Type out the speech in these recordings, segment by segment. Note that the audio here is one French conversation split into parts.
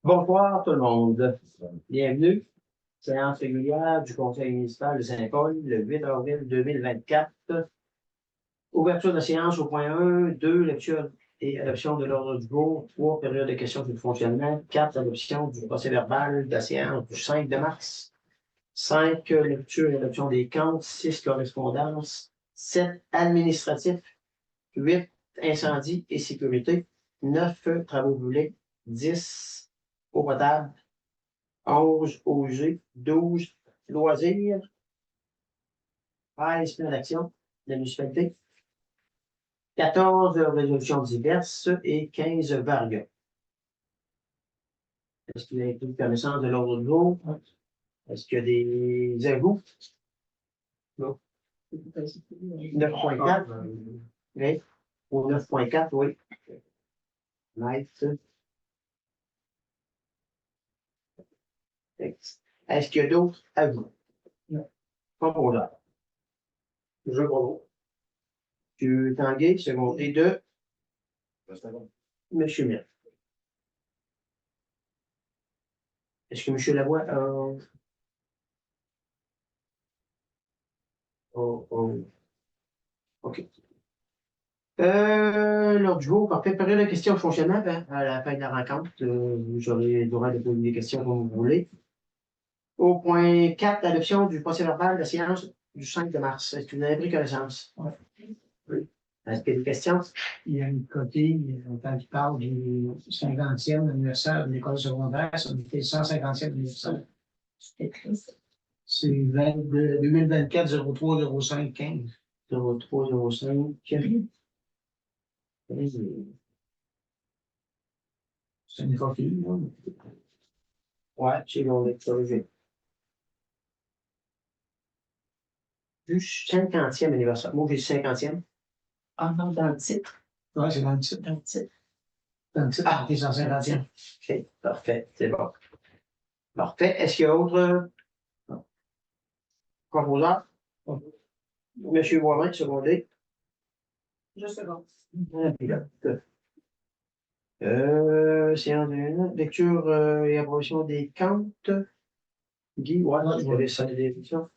Bonsoir tout le monde. Bienvenue. Séance régulière du Conseil municipal de Saint-Paul, le 8 avril 2024. Ouverture de séance au point 1, 2, lecture et adoption de l'ordre du jour, 3, période de questions sur le fonctionnement, 4, adoption du procès-verbal de la séance du 5 de mars, 5, lecture et adoption des comptes, 6, correspondance, 7, administratif, 8, incendie et sécurité, 9, travaux brûlés, 10, eau potable, 11, OG, 12, loisirs, 13, plan d'action de la municipalité, 14, résolutions diverses et 15, variants. Est-ce qu'il y a une connaissance de l'ordre du jour? Est-ce qu'il y a des ajouts? Non. 9.4? Oui. Au 9.4, oui. Nice. Est-ce qu'il y a d'autres ajouts? Non. Pas pour là. Je vois. Tu Tanguay, secondé de M. Mill. Est-ce que M. Lavoie a... OK. L'ordre du jour, parfait. Période de questions au fonctionnement à la fin de la rencontre. Vous aurez le droit de poser des questions comme vous voulez. Au point 4, l'adoption du procès-verbal de la séance du 5 de mars. Est-ce que vous avez pris connaissance? Oui. Est-ce qu'il y a des questions? Il y a une copie, quand il parle du 50e anniversaire de l'école secondaire, ça a été le 150e anniversaire. C'est 2024 03 05 15. 03 05 15. C'est une copie, là. Ouais, c'est mon lecture. Du 50e anniversaire. Moi, j'ai le 50e. Ah non, dans le titre. Oui, c'est dans le titre. Dans le titre. Dans le titre, c'est 150e. OK, parfait, c'est bon. Parfait. Est-ce qu'il y a autre composant? Monsieur Boivin, secondé. Juste seconde. Séance de lecture et approbation des comptes. Guy, ouais, je vais laisser les élections.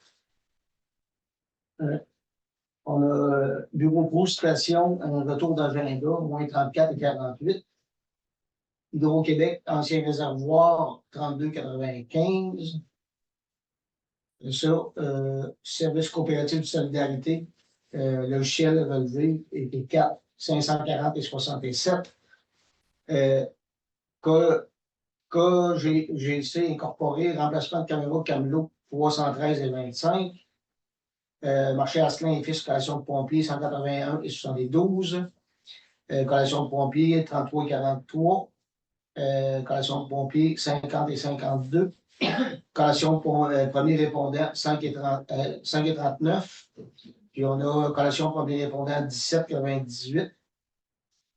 On a bureau pro, station, un retour d'agenda, moins 34 et 48. Hydro-Québec, ancien réservoir, 32,95. Ça, service coopératif de solidarité, logiciel relevé était 4, 540 et 67. KGC incorporé, remplacement de caméra Camelot, 313 et 25. Marché Asselin et fils, collation de pompiers, 181 et 72. Collation de pompiers, 33 et 43. Collation de pompiers, 50 et 52. Collation pour premier répondant, 5 et 39. Puis on a collation premier répondant, 17 et 98.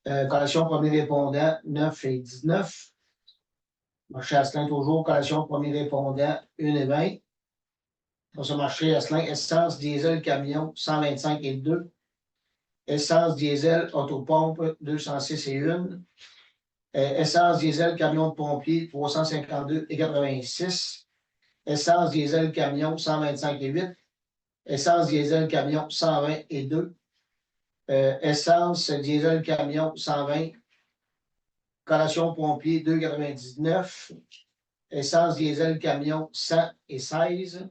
Collation premier répondant, 9 et 19. Marché Asselin toujours, collation premier répondant, 1 et 20. Pour ce marché Asselin, essence diesel camion, 125 et 2. Essence diesel autopompe, 206 et 1. Essence diesel camion de pompier, 352 et 86. Essence diesel camion, 125 et 8. Essence diesel camion, 120 et 2. Essence diesel camion, 120. Collation pompier, 2,99. Essence diesel camion, 100 et 16.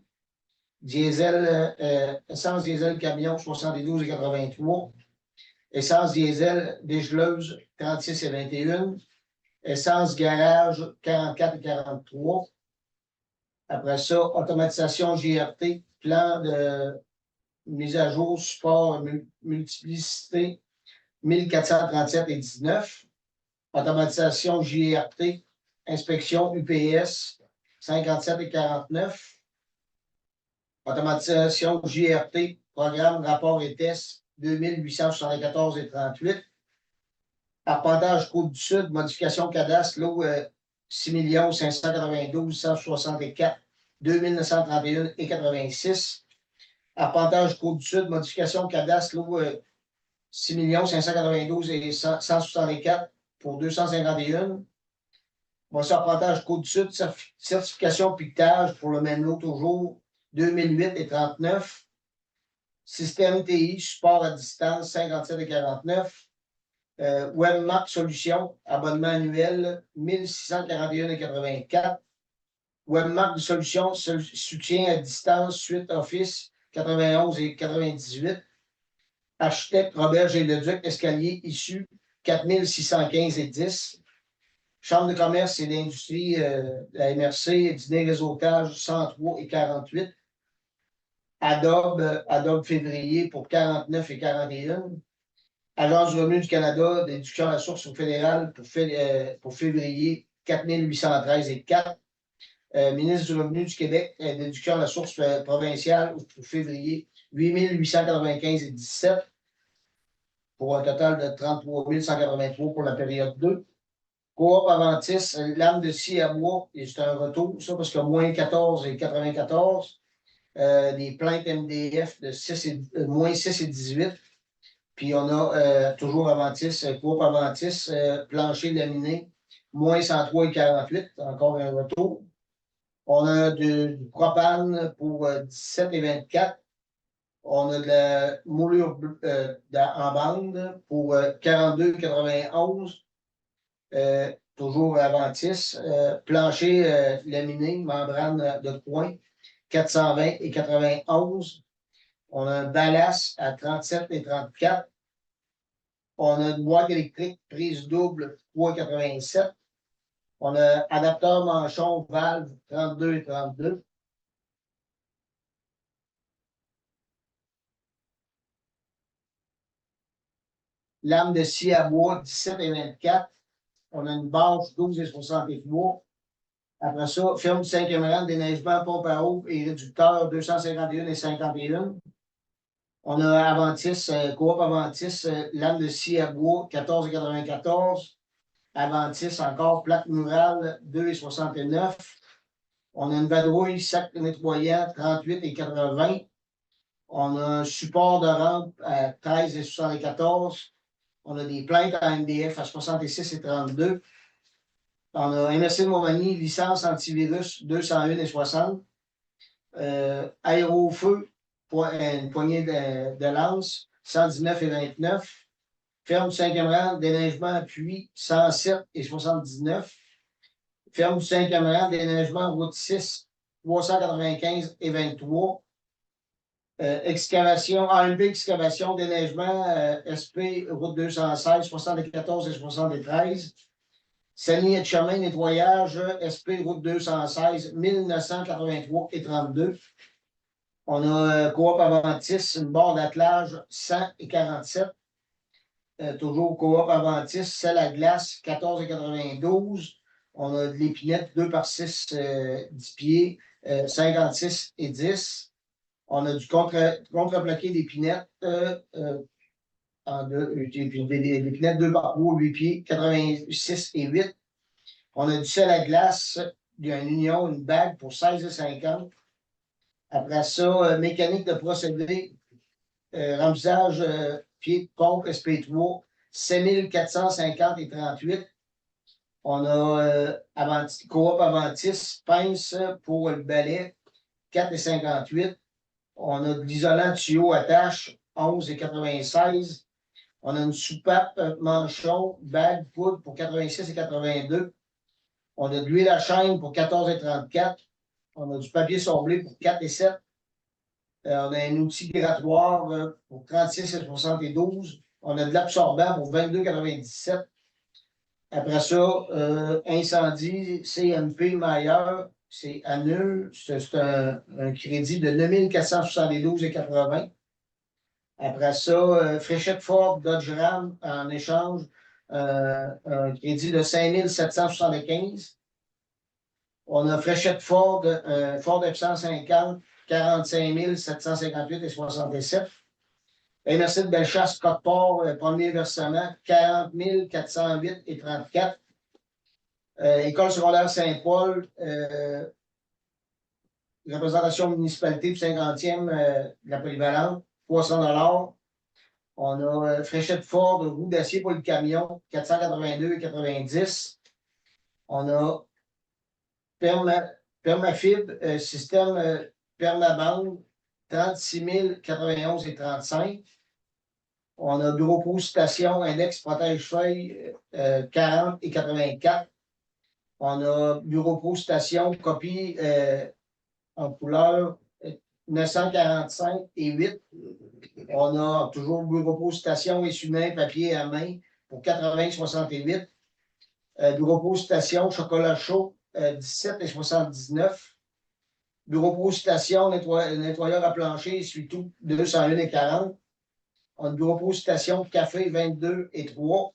Essence diesel camion, 72 et 83. Essence diesel dégeleuse, 36 et 21. Essence garage, 44 et 43. Après ça, automatisation JRT, plan de mise à jour, support, multiplicité, 1437 et 19. Automatisation JRT, inspection UPS, 57 et 49. Automatisation JRT, programme, rapport et test, 2874 et 38. Arpentage Côte-du-Sud, modification cadastre, lot 6 592 164 2931 et 86. Arpentage Côte-du-Sud, modification cadastre, lot 6 592 et 164 pour 251. Motion Appontage Côte-du-Sud, certification piquetage pour le même lot toujours, 2008 et 39. Système TI, support à distance, 57 et 49. WebMap Solutions, abonnement annuel, 1641 et 84. WebMap Solutions, soutien à distance, suite Office, 91 et 98. Architecte Robert G. Leduc, escalier issu, 4615 et 10. Chambre de commerce et d'industrie, la MRC, dîner réseautage, 103 et 48. Adobe février pour 49 et 41. Agence du revenu du Canada, déduction à la source au fédéral pour février, 4813 et 4. Ministre du revenu du Québec, déduction à la source provinciale pour février, 8895 et 17. Pour un total de 33 183 pour la période 2. Coop Aventis, lame de scie à bois, et c'est un retour, ça, parce que moins 14 et 94. Des plaintes MDF de moins 6 et 18. Puis on a toujours Aventis, Coop Aventis, plancher laminé, moins 103 et 48, encore un retour. On a du propane pour 17 et 24. On a de la moulure en bande pour 42 et 91. Toujours Aventis. Plancher laminé, membrane de coin, 420 et 91. On a un ballast à 37 et 34. On a une boîte électrique prise double 3,87. On a adapteur manchon valve 32 et 32. Lame de scie à bois 17 et 24. On a une bâche 12 et 63. Après ça, firme du 5e rang, déneigement, pompe à eau et réducteur 251 et 51. On a Aventis, Coop Aventis, lame de scie à bois 14,94. Aventis, encore plaque murale 2,69. On a une vadrouille, sac nettoyant 38 et 80. On a un support de rampe à 13 et 74. On a des plaintes à MDF à 66 et 32. On a MRC de Montmagny, licence antivirus 201 et 60. Aérofeu, une poignée de lance, 119 et 29. Ferme du 5e rang, déneigement appui, 107 et 79. Ferme du 5e rang, déneigement route 6, 395 et 23. Excavation, AMP excavation, déneigement, SP, route 216, 74 et 73. Salier de chemin, nettoyage, SP, route 216, 1983 et 32. On a Coop Aventis, une barre d'attelage, 100 et 47. Toujours Coop Aventis, sel à glace, 14 et 92. On a de l'épinette, 2 par 6, 10 pieds, 56 et 10. On a du contreplaqué d'épinette, l'épinette 2 par 3, 8 pieds, 86 et 8. On a du sel à glace, il y a une union, une bague pour 16,50. Après ça, mécanique de procédé, remplissage, pied de pompe SP3, 7450 et 38. On a Coop Aventis, pince pour le balai, 4,58. On a de l'isolant tuyau à tâche, 11,96. On a une soupape manchon, bague, poudre pour 86 et 82. On a de l'huile à chaîne pour 14 et 34. On a du papier sablé pour 4 et 7. On a un outil grattoir pour 36 et 72. On a de l'absorbant pour 22,97. Après ça, incendie, CMP Mailleur, c'est annule. C'est un crédit de 9472,80. Après ça, Fréchette Ford Dodge Ram en échange, un crédit de 5775. On a Fréchette Ford, Ford F-150, 45 758 et 67. MRC de Bellechasse, Côte-Port, premier versement, 40 408 et 34. École secondaire Saint-Paul, représentation municipalité du 50e de la polyvalente, 300 $. On a fléchette Ford, roue d'acier pour le camion, 482,90. On a Permafibre, système Permabande, 36 091,35. On a Bureau Pro Station, Index Protège-Feuille, 40,84. On a Bureau Pro Station, copie en couleur, 945,8. On a toujours Bureau Pro Station, essuie-main, papier à main pour 80,68. Bureau Pro Station, chocolat chaud, 17,79. Bureau Pro Station, nettoyeur à plancher, essuie-tout, 201,40. On a Bureau Pro Station, café, 22,3.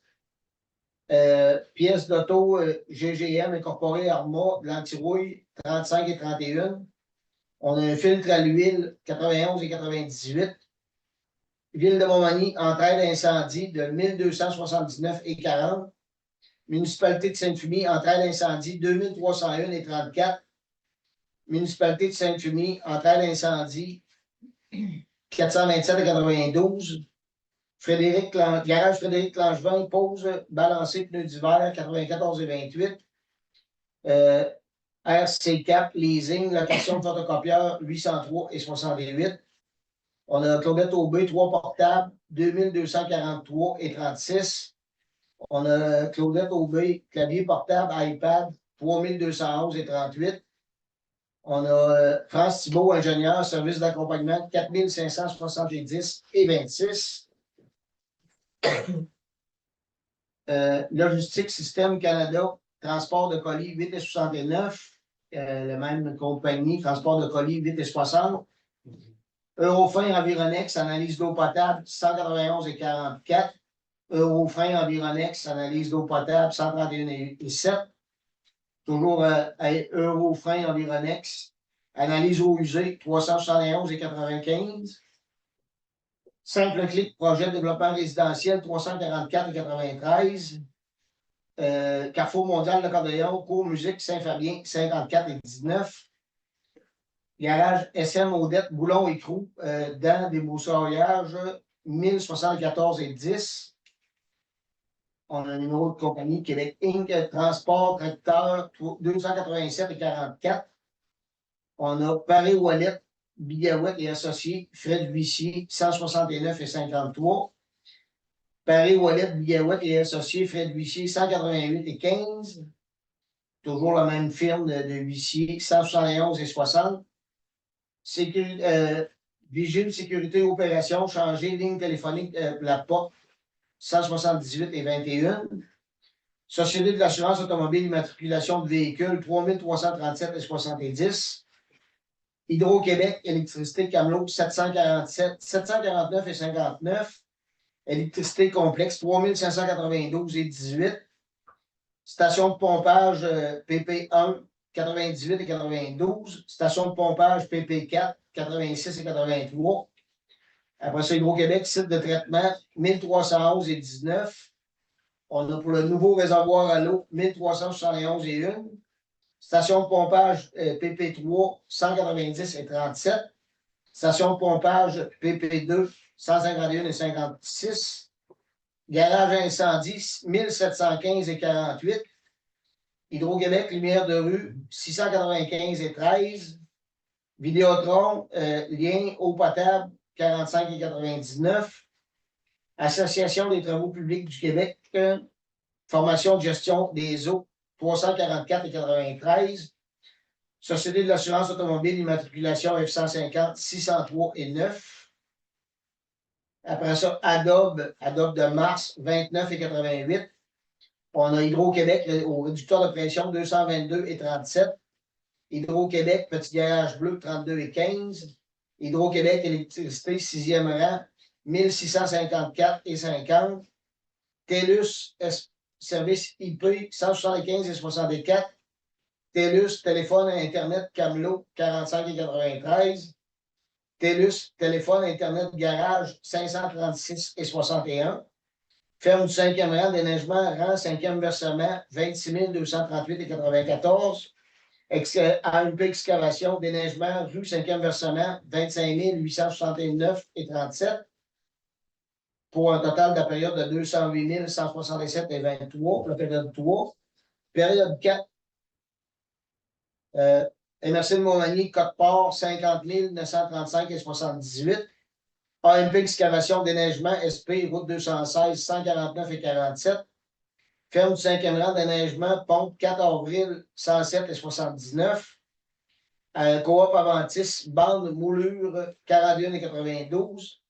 Pièces d'auto GGM incorporée Arma, l'antirouille, 35,31. On a un filtre à l'huile, 91,98. Ville de Montmagny, entraide incendie de 1279,40. Municipalité de Sainte-Fumie, entraide incendie, 2301,34. Municipalité de Sainte-Fumie, entraide incendie, 427,92. Garage Frédéric Langevin, pause, balancé, pneus d'hiver, 94,28. RC Cap, leasing, location de photocopieur, 803,68. On a Claudette Aubé, 3 portables, 2243,36. On a Claudette Aubé, clavier portable, iPad, 3211,38. On a France Thibault, ingénieur, service d'accompagnement, 4570,26. Logistique Système Canada, transport de colis 8,69. La même compagnie, transport de colis 8,60. Eurofin Environex, analyse d'eau potable 191,44. Eurofin Environex, analyse d'eau potable 131,7. Toujours Eurofin Environex, analyse eau usée 371,95. Simple clic, projet de développement résidentiel 344,93. Carrefour mondial de Cordéon, cours musique Saint-Fabien 54,19. Garage SM Odette, Boulon et Crou, dans des broussaillards 1074,10. On a un numéro de compagnie Québec Inc. Transport tracteur 287,44. On a Paris Wallet, Bigawet et associés, frais de huissier 169,53. Paris Wallet, Bigawet et associés, frais de huissier 188,15. Toujours la même firme de huissier 171,60. Vigile Sécurité Opération, changer ligne téléphonique la porte 178,21. Société de l'assurance automobile, immatriculation de véhicules 3337,70. Hydro-Québec, électricité Camelot 749,59. Électricité complexe 3592,18. Station de pompage PP1 98,92. Station de pompage PP4 86,83. Après ça, Hydro-Québec, site de traitement 1311,19. On a pour le nouveau réservoir à l'eau 1371,1. Station de pompage PP3 190,37. Station de pompage PP2 151,56. Garage incendie 1715,48. Hydro-Québec, lumière de rue 695,13. Vidéotron, lien eau potable 45,99. Association des travaux publics du Québec, formation de gestion des eaux 344,93. Société de l'assurance automobile, immatriculation F150 603,9. Après ça, Adobe de mars 29,88. On a Hydro-Québec au réducteur de pression 222,37. Hydro-Québec, petit garage bleu 32,15. Hydro-Québec, électricité 6e rang 1654,50. TELUS, service IP 175,64. TELUS, téléphone Internet Camelot 45,93. TELUS, téléphone Internet Garage 536,61. Ferme du 5e rang, déneigement, rang 5e versement 26 238,94. AMP Excavation, déneigement, rue 5e versement 25 869,37. pour un total de la période de 208 167 et 23, la période 3. Période 4, MRC de Montmagny, Côte-Port, 50 935 et 78. AMP Excavation Déneigement, SP, route 216, 149 et 47. Ferme du 5e rang déneigement, pompe 4 avril, 107 et 79. Coop Aventis, bande moulure, 41 et 92.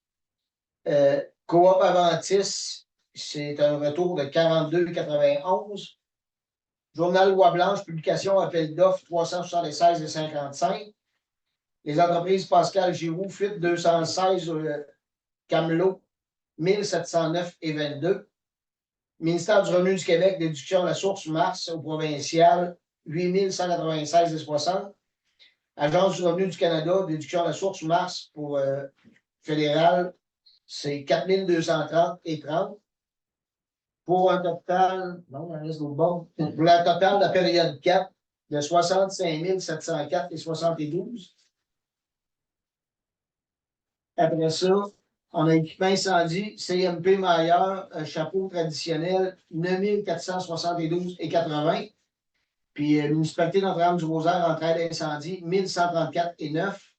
Coop Aventis, c'est un retour de 42 et 91. Journal Loi Blanche, publication appel d'offres 376 et 55. Les entreprises Pascal Giroux, fuite 216 Camelot, 1709 et 22. Ministère du Revenu du Québec, déduction à la source Mars au provincial, 8196 et 60. Agence du Revenu du Canada, déduction à la source Mars pour fédéral, c'est 4230 et 30. Pour un total, non, on reste au bord. Pour le total de la période 4, de 65 704 et 72. Après ça, on a équipement incendie, CMP Mailleur, chapeau traditionnel, 9472 et 80. Puis municipalité Notre-Dame-du-Rosaire, entraide d'incendie, 1134 et 9.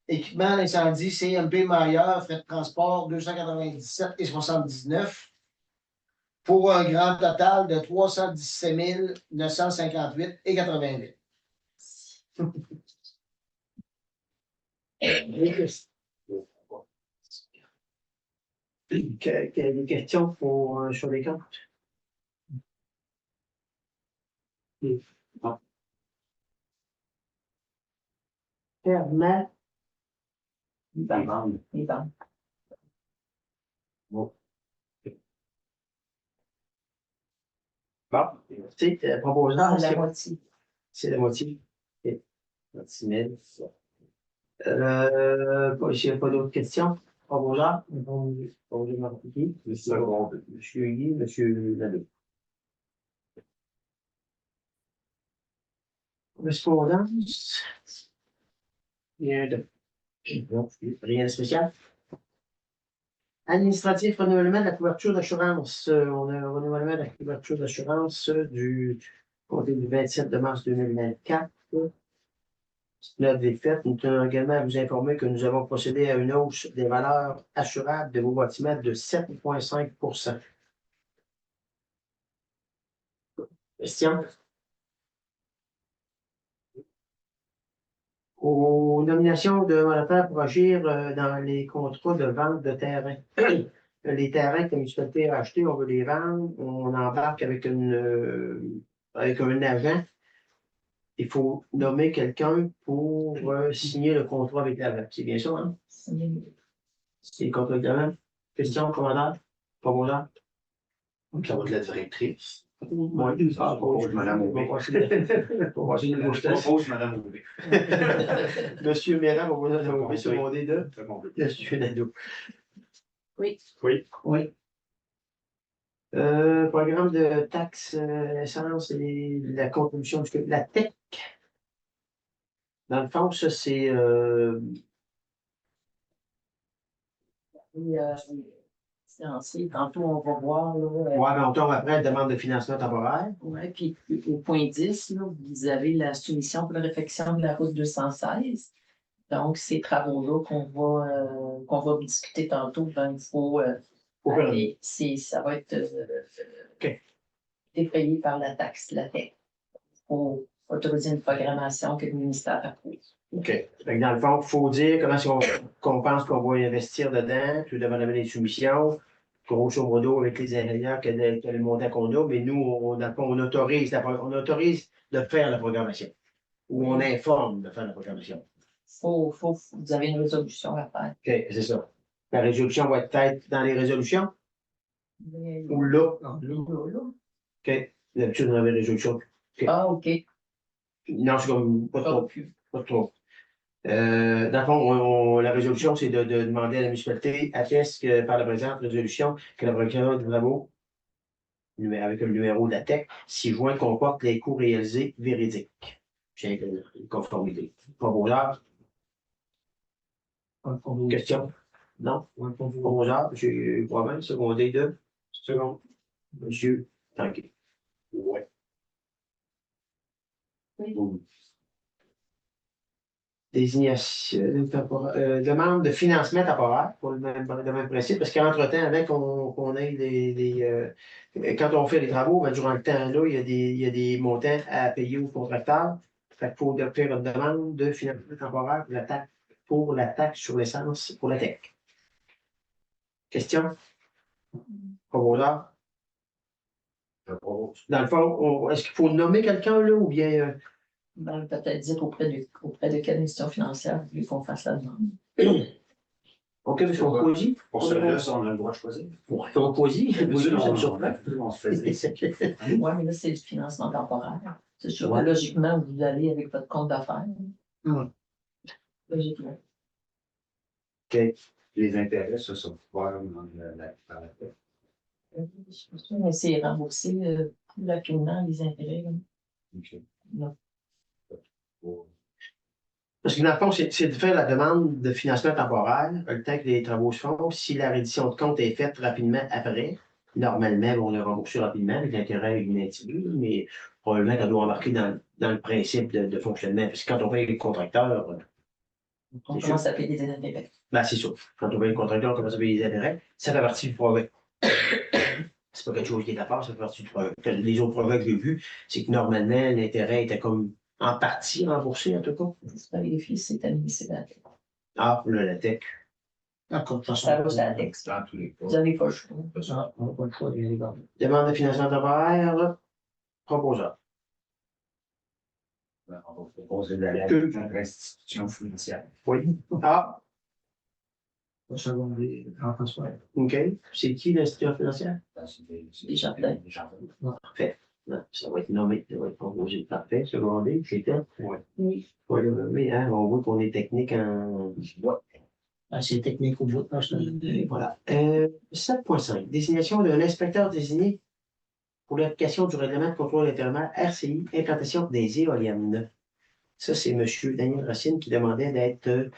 Équipement d'incendie, CMP Mailleur, frais de transport, 297 et 79. Pour un grand total de 317 958 et 88. Des questions sur les comptes? Fermement. Les bandes. Les bandes. Bon, tu sais, proposant, La moitié. c'est la moitié. Ok. 26 000. S'il n'y a pas d'autres questions, proposant, bonjour Marc-Guy, Monsieur Guy, Monsieur Nadeau. Correspondance. Rien de spécial. Administratif, renouvellement de la couverture d'assurance. On a un renouvellement de la couverture d'assurance du côté du 27 de mars 2024. Note des faits, nous tenons également à vous informer que nous avons procédé à une hausse des valeurs assurables de vos bâtiments de 7,5 %. Question? Aux nominations de mandataires pour agir dans les contrats de vente de terrain. Les terrains que la municipalité a achetés, on veut les vendre, on embarque avec un agent. Il faut nommer quelqu'un pour signer le contrat avec la VAC. C'est bien ça, hein? C'est le contrat de la VAC. Question, commandant? Proposant? Ça va être la directrice. Oui, Propose Mme Aubé. Propose Mme Aubé. Monsieur Méran, on va vous Aubé sur mon D2. Monsieur Nadeau. Oui. Oui. Oui. Programme de taxes essence et la contribution du la TEC. Dans le fond, ça, c'est Tantôt, on va voir. ouais, mais on tombe après la demande de financement temporaire. Oui, puis au point 10, là, vous avez la soumission pour la réfection de la route 216. Donc, ces travaux-là qu'on va discuter tantôt, ben, il faut ça va être défrayé par la taxe, la TEC. Il faut autoriser une programmation que le ministère approuve. OK. Donc, dans le fond, il faut dire comment qu'on pense qu'on va investir dedans, tout devant les soumissions, grosso modo, avec les ingénieurs, quel est le montant qu'on a, mais nous, dans le fond, on autorise de faire la programmation. Ou on informe de faire la programmation. Vous avez une résolution à faire. OK, c'est ça. La résolution va être faite dans les résolutions? Ou là? Là. OK. D'habitude, on avait une résolution. Okay. Ah, OK. Non, c'est comme pas trop. Pas trop. Dans le fond, la résolution, c'est de demander à la municipalité, atteste que par la présente résolution, que la procédure de travaux, avec le numéro de la TEC, si joint comporte les coûts réalisés véridiques. J'ai une conformité. Proposeur? Question? Non? Proposeur, j'ai moi-même secondé de second. Monsieur Tanguay. Ouais. Oui. Désignation, demande de financement temporaire pour le même principe, parce qu'entre-temps, avant qu'on ait quand on fait les travaux, ben, durant le temps, là, il y a des montants à payer aux contracteurs. Fait qu'il faut faire une demande de financement temporaire pour la taxe sur l'essence pour la tech. Question? Proposeur? Je propose. Dans le fond, est-ce qu'il faut nommer quelqu'un là ou bien. Ben, peut-être dire auprès de quelle institution financière vous voulez qu'on fasse la demande. OK, M. Oncosi? Pour celui-là, on a le droit de choisir. Oui, Oncosi. Oui, ça me surprend. On se faisait. Oui, mais là, c'est du financement temporaire. C'est sûr Ouais. que logiquement, vous allez avec votre compte d'affaires. Ouais. Logiquement. Les intérêts, ça, sont couverts dans par la tête. Mais c'est remboursé plus rapidement les intérêts. Là. OK. Non. Pour- Parce que dans le fond, c'est de faire la demande de financement temporaire, le temps que les travaux se font. Si la reddition de compte est faite rapidement après, normalement, on le rembourse rapidement avec l'intérêt inactivé, mais probablement qu'on doit embarquer dans le principe de fonctionnement. Parce que quand on paye les contracteurs, On c'est commence à payer des intérêts. ben, c'est sûr. Quand on paye les contracteurs, on commence à payer les intérêts. Ça fait partie du projet. C'est pas quelque chose qui est à part, ça fait partie du projet. Les autres projets que j'ai vus, c'est que normalement, l'intérêt était comme en partie remboursé, en tout cas. C'est pas vérifier si c'est administré la tech. Ah, la tech. D'accord, de toute façon. Ça va, c'est la tech. Dans tous les cas. Vous n'avez pas le choix. On n'a pas le choix de les garder. Demande de financement temporaire, proposeur. On va proposer d'aller à notre institution financière. Oui. Ah, Pas secondé, en françois. OK. C'est qui l'institution financière? Des jardins. Des jardins. Parfait. Non, ça va être nommé, ça va être proposé. Parfait, secondé, c'est fait. Oui. Oui. Pas le nommer, hein? On voit qu'on est technique en. Ah, c'est technique au bout. Et voilà. 7.5. Désignation d'un inspecteur désigné pour l'application du règlement de contrôle intérimaire RCI, implantation des éoliennes. Ça, c'est M. Daniel Racine qui demandait d'être.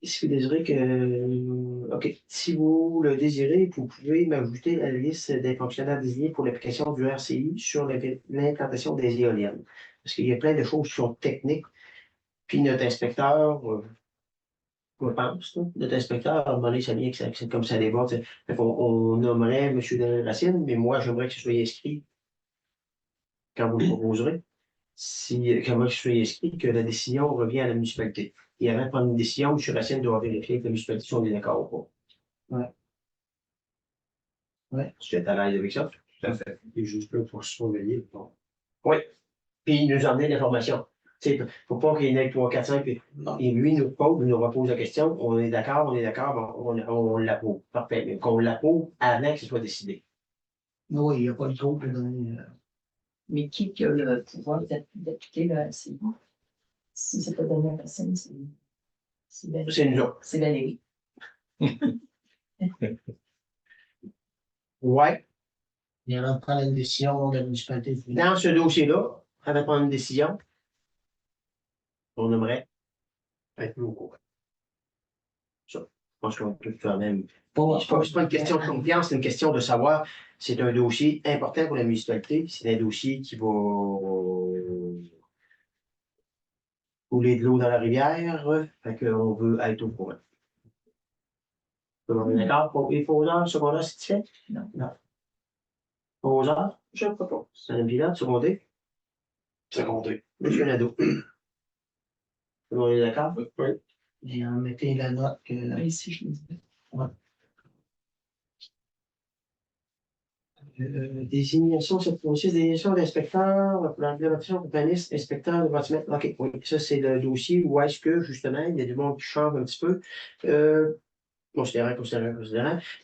Si vous désirez que. OK. Si vous le désirez, vous pouvez m'ajouter à la liste des fonctionnaires désignés pour l'application du RCI sur l'implantation des éoliennes. Parce qu'il y a plein de choses qui sont techniques. Puis notre inspecteur, je pense, là, notre inspecteur, à un moment donné, ça vient que c'est comme ça déborde. Fait on nommerait M. Daniel Racine, mais moi, j'aimerais que ce soit inscrit quand vous le proposerez. Comment je suis inscrit, que la décision revient à la municipalité. Et avant de prendre une décision, M. Racine doit vérifier que la municipalité sont d'accord ou pas. Ouais. Ouais. Tu es à l'aise avec ça? Tout à fait. Il est juste là pour surveiller. Bon. Oui. Puis il nous emmène l'information. Il ne faut pas qu'il y en ait 3, 4, 5. Puis, et lui nous repose la question. On est d'accord, on l'approuve. Parfait. Mais qu'on l'approuve avant que ce soit décidé. Oui, il n'y a pas de trop de donner. Mais qui a le pouvoir d'appliquer le RCI? Si c'est pas donné à personne, c'est Valérie. C'est nous autres. C'est Valérie. Ouais. Il y en a prendre une décision de la municipalité. Dans ce dossier-là, avant de prendre une décision, on aimerait être au courant. Ça. Je pense qu'on peut quand même. C'est pas une question de confiance, c'est une question de savoir. C'est un dossier important pour la municipalité. C'est un dossier qui va couler de l'eau dans la rivière. Fait qu'on veut être au courant. On est d'accord pour les poseurs, secondaire, c'est fait? Non. Non. Poseur, Je propose. Madame Pilote, secondé. Secondé. Monsieur Nadeau. On est d'accord? Oui. Et en mettez la note que. Ici, je le dis. Désignation, cette fois-ci, désignation d'inspecteur pour l'implémentation urbaniste, inspecteur de bâtiment. OK, oui, ça, c'est le dossier où est-ce que, justement, il y a du monde qui change un petit peu. Considérant.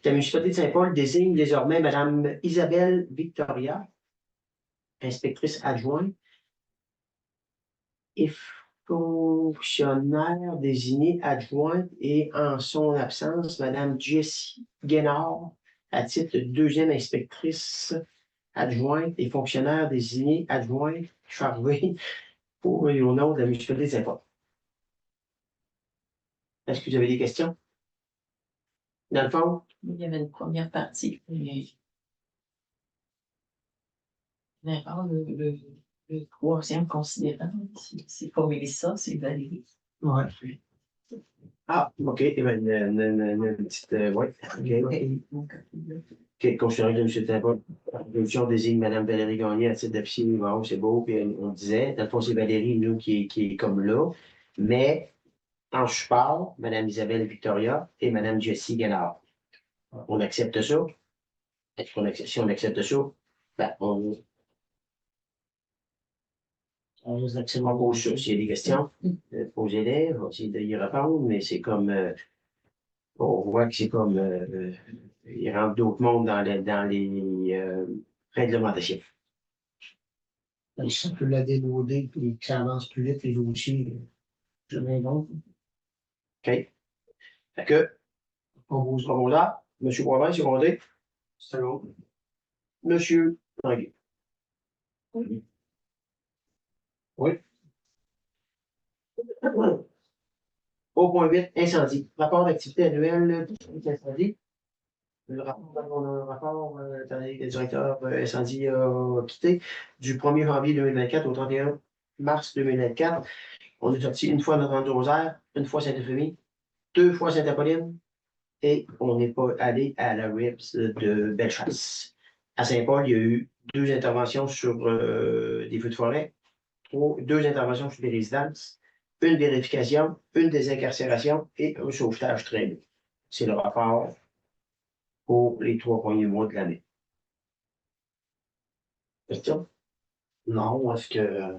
La municipalité de Saint-Paul désigne désormais Mme Isabelle Victoria, inspectrice adjointe, et fonctionnaire désignée adjointe, et en son absence, Mme Jessie Guénard, à titre de deuxième inspectrice adjointe et fonctionnaire désignée adjointe chargée pour et au nom de la municipalité de Saint-Paul. Est-ce que vous avez des questions? Dans le fond, Il y avait une première partie. L'erreur, le troisième considérant, c'est pas Mélissa, c'est Valérie. Ouais. OK, eh ben, une petite, ouais, OK. OK, considérant que M. Timpa, la résolution désigne Mme Valérie Gagné à titre d'officier, bon, c'est beau, puis on disait, dans le fond, c'est Valérie, nous, qui est comme là, mais en support, Mme Isabelle Victoria et Mme Jessie Guénard. On accepte ça? Est-ce qu'on accepte, si on accepte ça, ben, on pose ça. S'il y a des questions, posez-les, on va essayer d'y répondre, mais c'est comme, on voit que c'est comme, il rentre d'autres mondes dans les réglementations. Ça peut la déloader et que ça avance plus vite les dossiers. Je m'invente. OK? Fait que, proposant, M. Boivin, secondé. Second. M. Tanguay. Oui. Au point 8, incendie. Rapport d'activité annuelle d'incendie. Le rapport, attendez, le directeur incendie a quitté du 1er janvier 2024 au 31 mars 2024. On est sorti une fois notre Rosaire, une fois Saint-Euphémie, 2 fois Sainte-Apolline, et on n'est pas allé à la RIPS de Bellechasse. À Saint-Paul, il y a eu 2 interventions sur des feux de forêt, 2 interventions sur des résidences, une vérification, une désincarcération et un sauvetage traîné. C'est le rapport pour les 3 premiers mois de l'année. Question? Non, est-ce que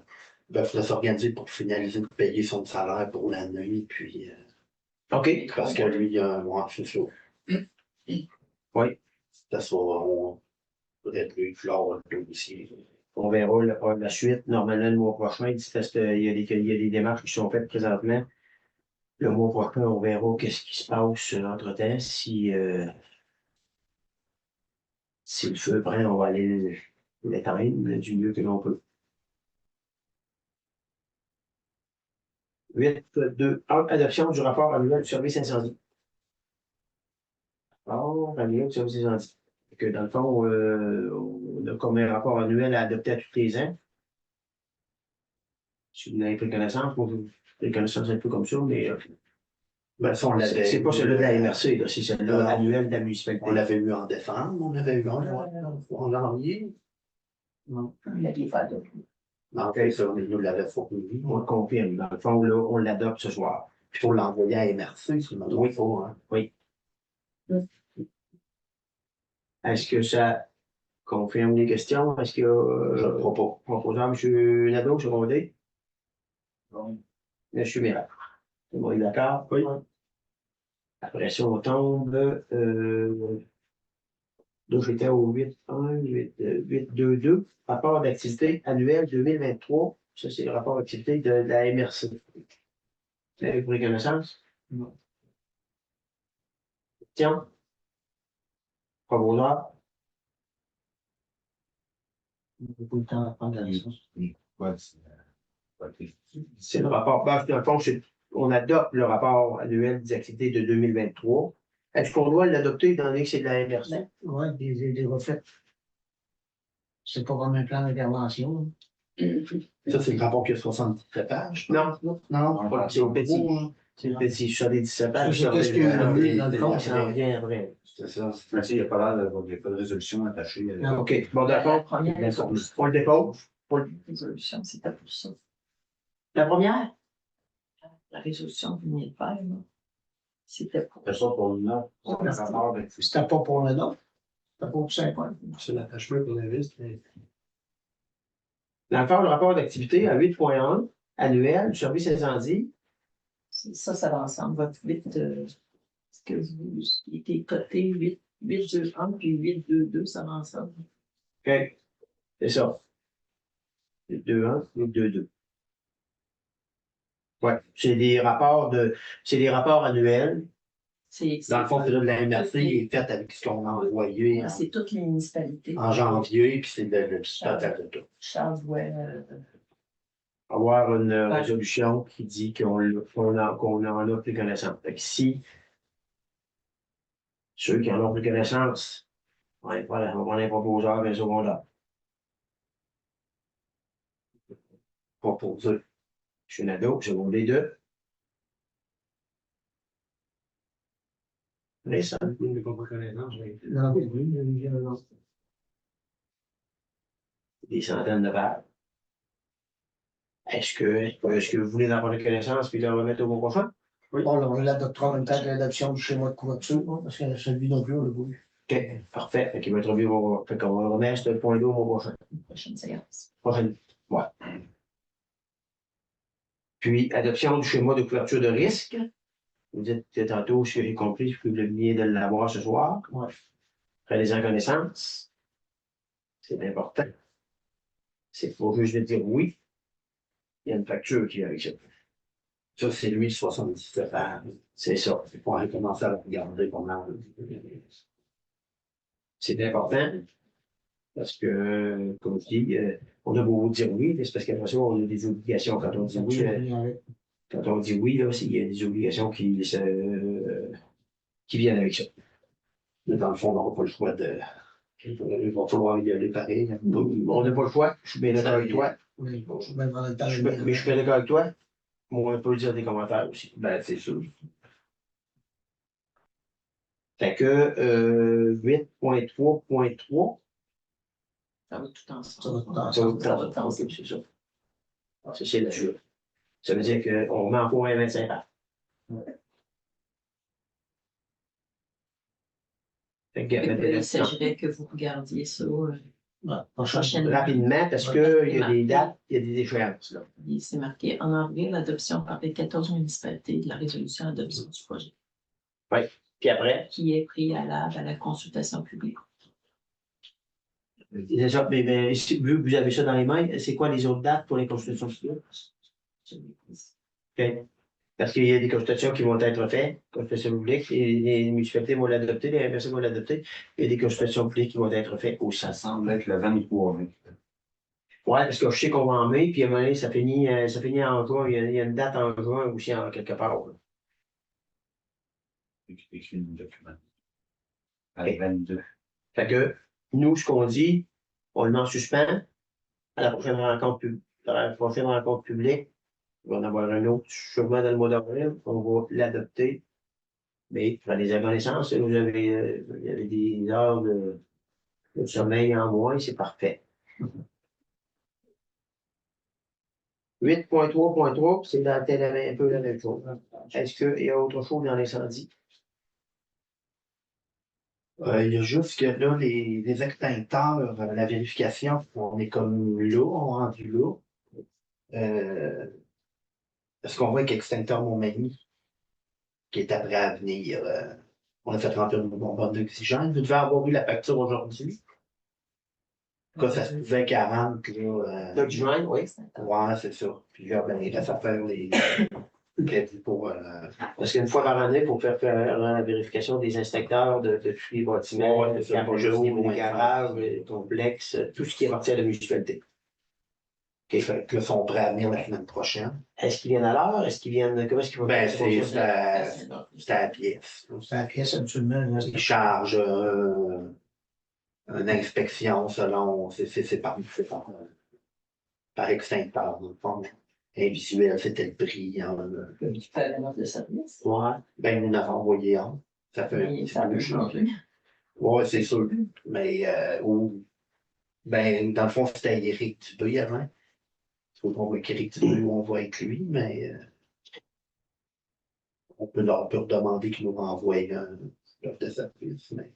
il faudrait s'organiser pour finaliser de payer son salaire pour l'année, puis OK. parce que lui, ouais, c'est ça. Oui. Ça soit, on pourrait lui clore le dossier. On verra la suite. Normalement, le mois prochain, il y a des démarches qui sont faites présentement. Le mois prochain, on verra qu'est-ce qui se passe entre-temps. Si le feu prend, on va aller l'éteindre du mieux que l'on peut. 8.2.1, adoption du rapport annuel du service incendie. Rapport annuel du service incendie. Que dans le fond, on a comme un rapport annuel à adopter à tous les ans. Si vous avez pris connaissance, moi, vous pris connaissance un peu comme ça, mais Ben, ça, on l'avait. c'est pas celui de la MRC, là, c'est celui-là annuel de la municipalité. On l'avait eu en décembre, on avait eu en janvier. Non, il a des fois de Non, c'est ça, mais nous l'avait fourni. On le confirme. Dans le fond, là, on l'adopte ce soir. Puis il faut l'envoyer à MRC, si je me trompe pas. Hein. Oui. Est-ce que ça confirme les questions? Est-ce que Je ne crois pas. proposant M. Nadeau, secondé? Bon. M. Mirac. Tout le monde est d'accord? Oui. Après ça, on tombe. Donc, j'étais au 8.1, 8.2.2. Rapport d'activité annuel 2023. Ça, c'est le rapport d'activité de la MRC. Vous avez pris connaissance? Non. Tiens. Proposant. Beaucoup de temps à prendre la licence. C'est le rapport. Dans le fond, on adopte le rapport annuel des activités de 2023. Est-ce qu'on doit l'adopter étant donné que c'est de la MRC? Oui, des refaites. C'est pas comme un plan d'intervention. Ça, c'est le rapport qui a 77 pages. Non, Non, c'est une petite. C'est une petite sur les 17 pages. C'est qu'est-ce que dans le fond, Ça revient après. C'est ça. Mais il n'y a pas l'air il n'y a pas de résolution attachée. Non. OK. Bon, d'accord. première On le dépose. résolution, c'était pour ça. La première? La résolution que vous venez de faire, là, c'était pour C'est ça pour une note. C'est un rapport de C'était pas pour le nom. C'était pas pour Saint-Paul. c'est l'attachement pour la liste. Dans le fond, le rapport d'activité à 8.1 annuel du service incendie. ça va ensemble. Votre 8, ce que vous était coté 8.2.1 puis 8.2.2, ça va ensemble. OK. C'est ça. 8.2.1, 8.2.2. Ouais. C'est des rapports annuels. Dans le fond, c'est là de la MRC est faite avec ce qu'on a envoyé C'est toutes les municipalités. en janvier, puis c'est le total de tout. Charles voit Avoir une résolution qui dit qu'on en a pris connaissance. Fait que si Ceux qui en ont plus connaissance, on prend un proposeur et un secondaire. Proposer. Je suis un ado, secondaire 2. Récent. Des centaines de pages. Est-ce que vous voulez en prendre connaissance puis le remettre au mois prochain? Bon, là, on l'adoptera en même temps que l'adoption du schéma de couverture, hein, parce que celui non plus, on l'a voulu. OK, parfait. Fait qu'il va être revu fait qu'on va remettre ce point-là au mois prochain. Prochaine séance. Prochaine. Ouais. Puis, adoption du schéma de couverture de risque. Vous dites que tantôt, si j'ai compris, que vous veniez de l'avoir ce soir. Ouais. Prenez en connaissance. C'est important. C'est faut juste dire oui. Il y a une facture qui est avec ça. Ça, c'est lui, 77 ans. C'est ça. Il faut commencer à le regarder pas mal. C'est important. Parce que, comme je dis, on a beau dire oui, mais c'est parce qu'après ça, on a des obligations quand on dit oui. Quand on dit oui, là, il y a des obligations qui viennent avec ça. Mais dans le fond, on n'aura pas le choix de. Il va falloir y aller pareil. On n'a pas le choix. Je suis bien d'accord avec toi. Oui, je suis bien dans le temps. Mais je suis bien d'accord avec toi. Moi, on peut dire des commentaires aussi. Ben, c'est sûr. Fait que 8.3.3. Ça va tout ensemble. Ça va tout ensemble. Ça va tout Ok, ensemble. c'est ça. Alors, c'est la suite. Ça veut dire qu'on met en point 25 ans. Fait que, Il s'agirait que vous regardiez ça prochainement. rapidement, parce qu'il y a des dates, il y a des échéances. Là. C'est marqué en avril, l'adoption par les 14 municipalités de la résolution d'adoption du projet, Puis après, qui est préalable à la consultation publique. c'est ça, mais si vous avez ça dans les mains, c'est quoi les autres dates pour les consultations publiques? OK. Parce qu'il y a des consultations qui vont être faites, consultations publiques, et les municipalités vont l'adopter, les MRC vont l'adopter, et des consultations publiques qui vont être faites aussi. Ça semble être le 23 mai. Ouais, parce que je sais qu'on va en mai, puis à un moment donné, ça finit en juin. Il y a une date en juin aussi, en quelque part. Là. Écrit le document. À 22. Fait que, nous, ce qu'on dit, on le met en suspens à la prochaine rencontre publique. Il va en avoir un autre, sûrement dans le mois d'avril. On va l'adopter. Mais, pour les connaissances, vous avez, il y avait des heures de sommeil en moins, c'est parfait. 8.3.3, c'est un peu la même chose. Est-ce qu'il y a autre chose dans l'incendie? Il y a juste que là, les extincteurs, la vérification, on est comme là, on est rendu là. Est-ce qu'on voit avec extincteur Montmagny, qui est après à venir, on a fait remplir une bonbonne d'oxygène. Vous devez avoir eu la facture aujourd'hui. En tout cas, ça se pouvait 40, là. D'oxygène, oui. Ouais, c'est ça. Puis là, ben, il reste à faire les crédits pour. Parce qu'une fois par année, il faut faire la vérification des inspecteurs de tous les bâtiments, Ouais, c'est ça, les juste les garages, les complexes, tout ce qui appartient à la municipalité. OK, fait que là, ils sont prêts à venir la semaine prochaine. Est-ce qu'ils viennent à l'heure? Est-ce qu'ils viennent. Comment est-ce qu'ils vont Ben, faire c'est à la pièce. C'est la pièce, habituellement. Ils chargent une inspection selon. C'est par extincteur, dans le fond. Invisuel, c'était le prix. Hein, Il fait la note de service. Ouais. ben, nous en avons envoyé un. Ça fait un Mais petit ça peu peut cher. changer. Oui, c'est sûr. Mais ben, dans le fond, c'était Éric Dubé avant. Il faut qu'on voit qu'Éric Dubé, on voit avec lui, mais on peut leur demander qu'ils nous renvoient l'offre de service. Mais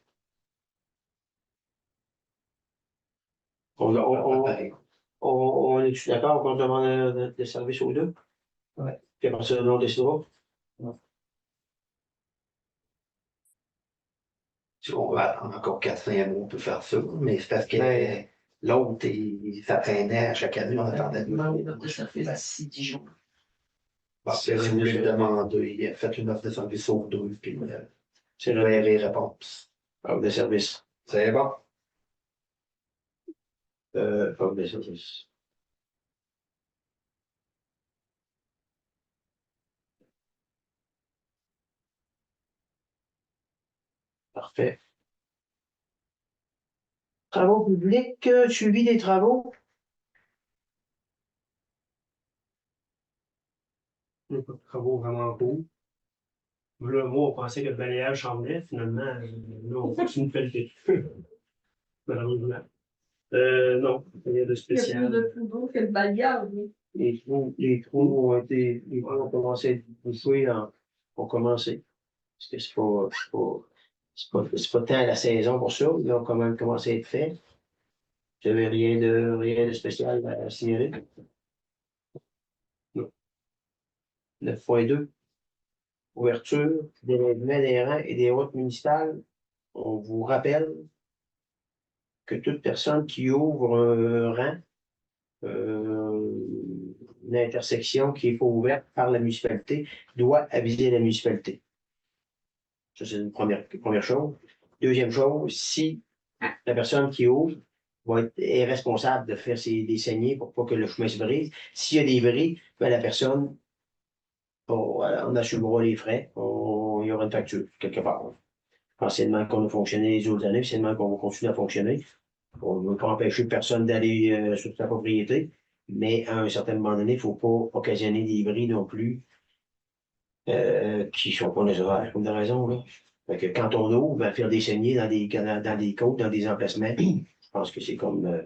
pareil. On est-tu d'accord qu'on demande le service aux deux? Ouais. Puis après ça, on décidera. Si on va attendre encore 4-5 mois, on peut faire ça. Mais c'est parce que Mais- l'autre, ça traînait à chaque année, on attendait. Il demande une note de service d'ici 10 jours. Bon, si vous voulez le demander, faites une offre de service aux deux, puis C'est vous le verrez les réponses. offre de service. C'est bon? Offre de service. Parfait. Travaux publics, suivi des travaux. Il n'y a pas de travaux vraiment cool. Là, moi, on pensait que le balayage s'en venait. Finalement, là, on continue de pelleter. Malheureusement. Non, rien de Il y a spécial. plus de trous d'eau que le balayage. Oui. Les trous ont commencé à être bouchés, ont commencé. Parce que c'est pas tant la saison pour ça, ils ont quand même commencé à être faits. J'avais rien de spécial à signaler. Non. 9.2. Ouverture, délèvement des rangs et des routes municipales. On vous rappelle que toute personne qui ouvre un rang, une intersection qui n'est pas ouverte par la municipalité, doit aviser la municipalité. Ça, c'est une première chose. Deuxième chose, si la personne qui ouvre est responsable de faire des saignées pour pas que le chemin se brise, s'il y a des bris, ben, la personne, on assumera les frais, il y aura une facture quelque part. Anciennement qu'on a fonctionné les autres années, anciennement qu'on va continuer à fonctionner. On ne veut pas empêcher personne d'aller sur sa propriété, mais à un certain moment donné, il ne faut pas occasionner des bris non plus qui ne sont pas nécessaires, comme de raison. Là. Fait que quand on ouvre, ben, faire des saignées dans des côtes, dans des emplacements, je pense que c'est comme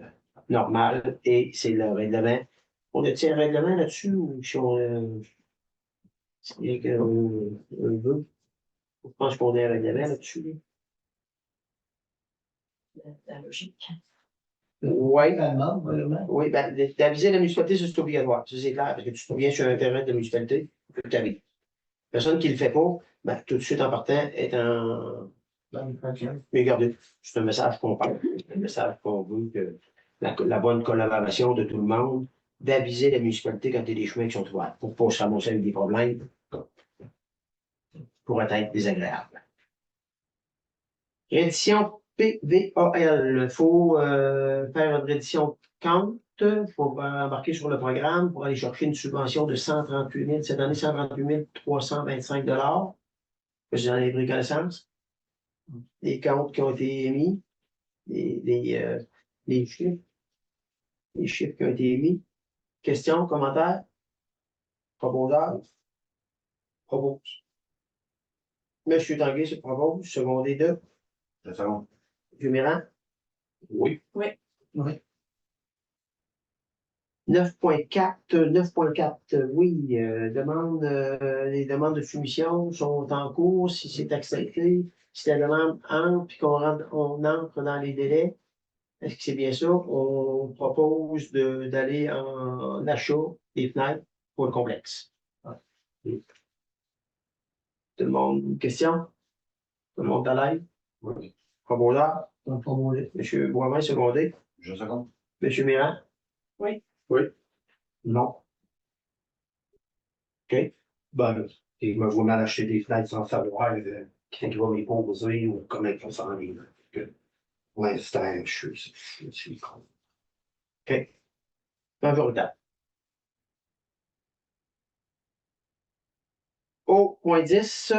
normal et c'est le règlement. On a-t-il un règlement là-dessus ou si on veut? Je pense qu'on a un règlement là-dessus. La logique. Oui. Vraiment. Oui, ben, d'aviser la municipalité, ça, c'est obligatoire. Ça, c'est clair, parce que tu te viens sur Internet de la municipalité, il faut que tu avises. Personne qui ne le fait pas, ben, tout de suite en partant, est en. Mais regardez, c'est un message qu'on parle. C'est un message qu'on veut que la bonne collaboration de tout le monde, d'aviser la municipalité quand il y a des chemins qui sont ouverts, pour ne pas se ramasser avec des problèmes, pour être désagréable. Réédition PVAL. Il faut faire une réédition compte. Il faut embarquer sur le programme pour aller chercher une subvention de 138 000, cette année, 138 325 $. Vous en avez pris connaissance. Les comptes qui ont été émis, les chiffres qui ont été émis. Questions, commentaires? Proposeurs? Propose. Monsieur Tanguay se propose, secondé de. Je seconde. Juméran? Oui. Oui. Oui. 9.4, oui, les demandes de soumission sont en cours, si c'est accepté, si la demande entre, puis on entre dans les délais, est-ce que c'est bien ça? On propose d'aller en achat des fenêtres pour le complexe. Tout le monde, une question? Tout le monde à l'aise? Oui. Proposeur? Monsieur Boivin, secondé. Je seconde. Monsieur Mirand? Oui. Oui. Non. OK. Ben, il me voit mal acheter des fenêtres sans savoir qui va me poser ou comment ils vont s'en aller. Pour l'instant, je suis con. OK. Majoritaire. Au point 10,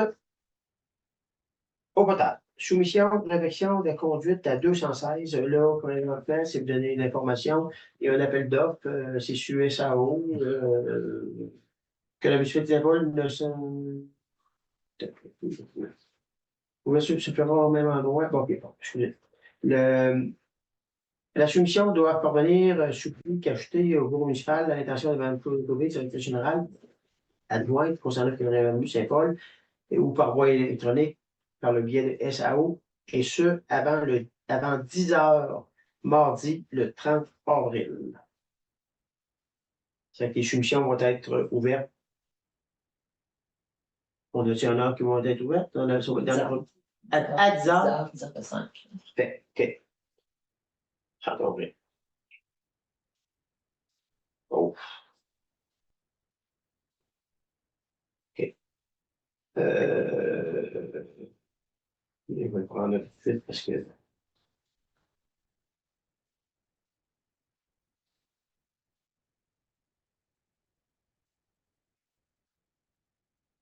au potable. Soumission, réflexion de conduite à 216. Là, comme on va faire, c'est vous donner l'information. Il y a un appel d'offres, c'est sur SAO. Que la municipalité de Paul ne se. Vous se fera au même endroit. Bon, OK, bon, excusez. La soumission doit parvenir sous pli qu'acheté au bureau municipal à l'intention de Mme Claude Gouvet, directrice générale, adjointe concernant le revenu Saint-Paul, ou par voie électronique par le biais de SAO, et ce, avant 10 heures, mardi, le 30 avril. C'est que les soumissions vont être ouvertes. On a-t-il un heure qui vont être ouvertes? On a à 10 heures. 10h05. Fait, OK. 30 avril. Oh. OK. Je vais le prendre tout de suite parce que.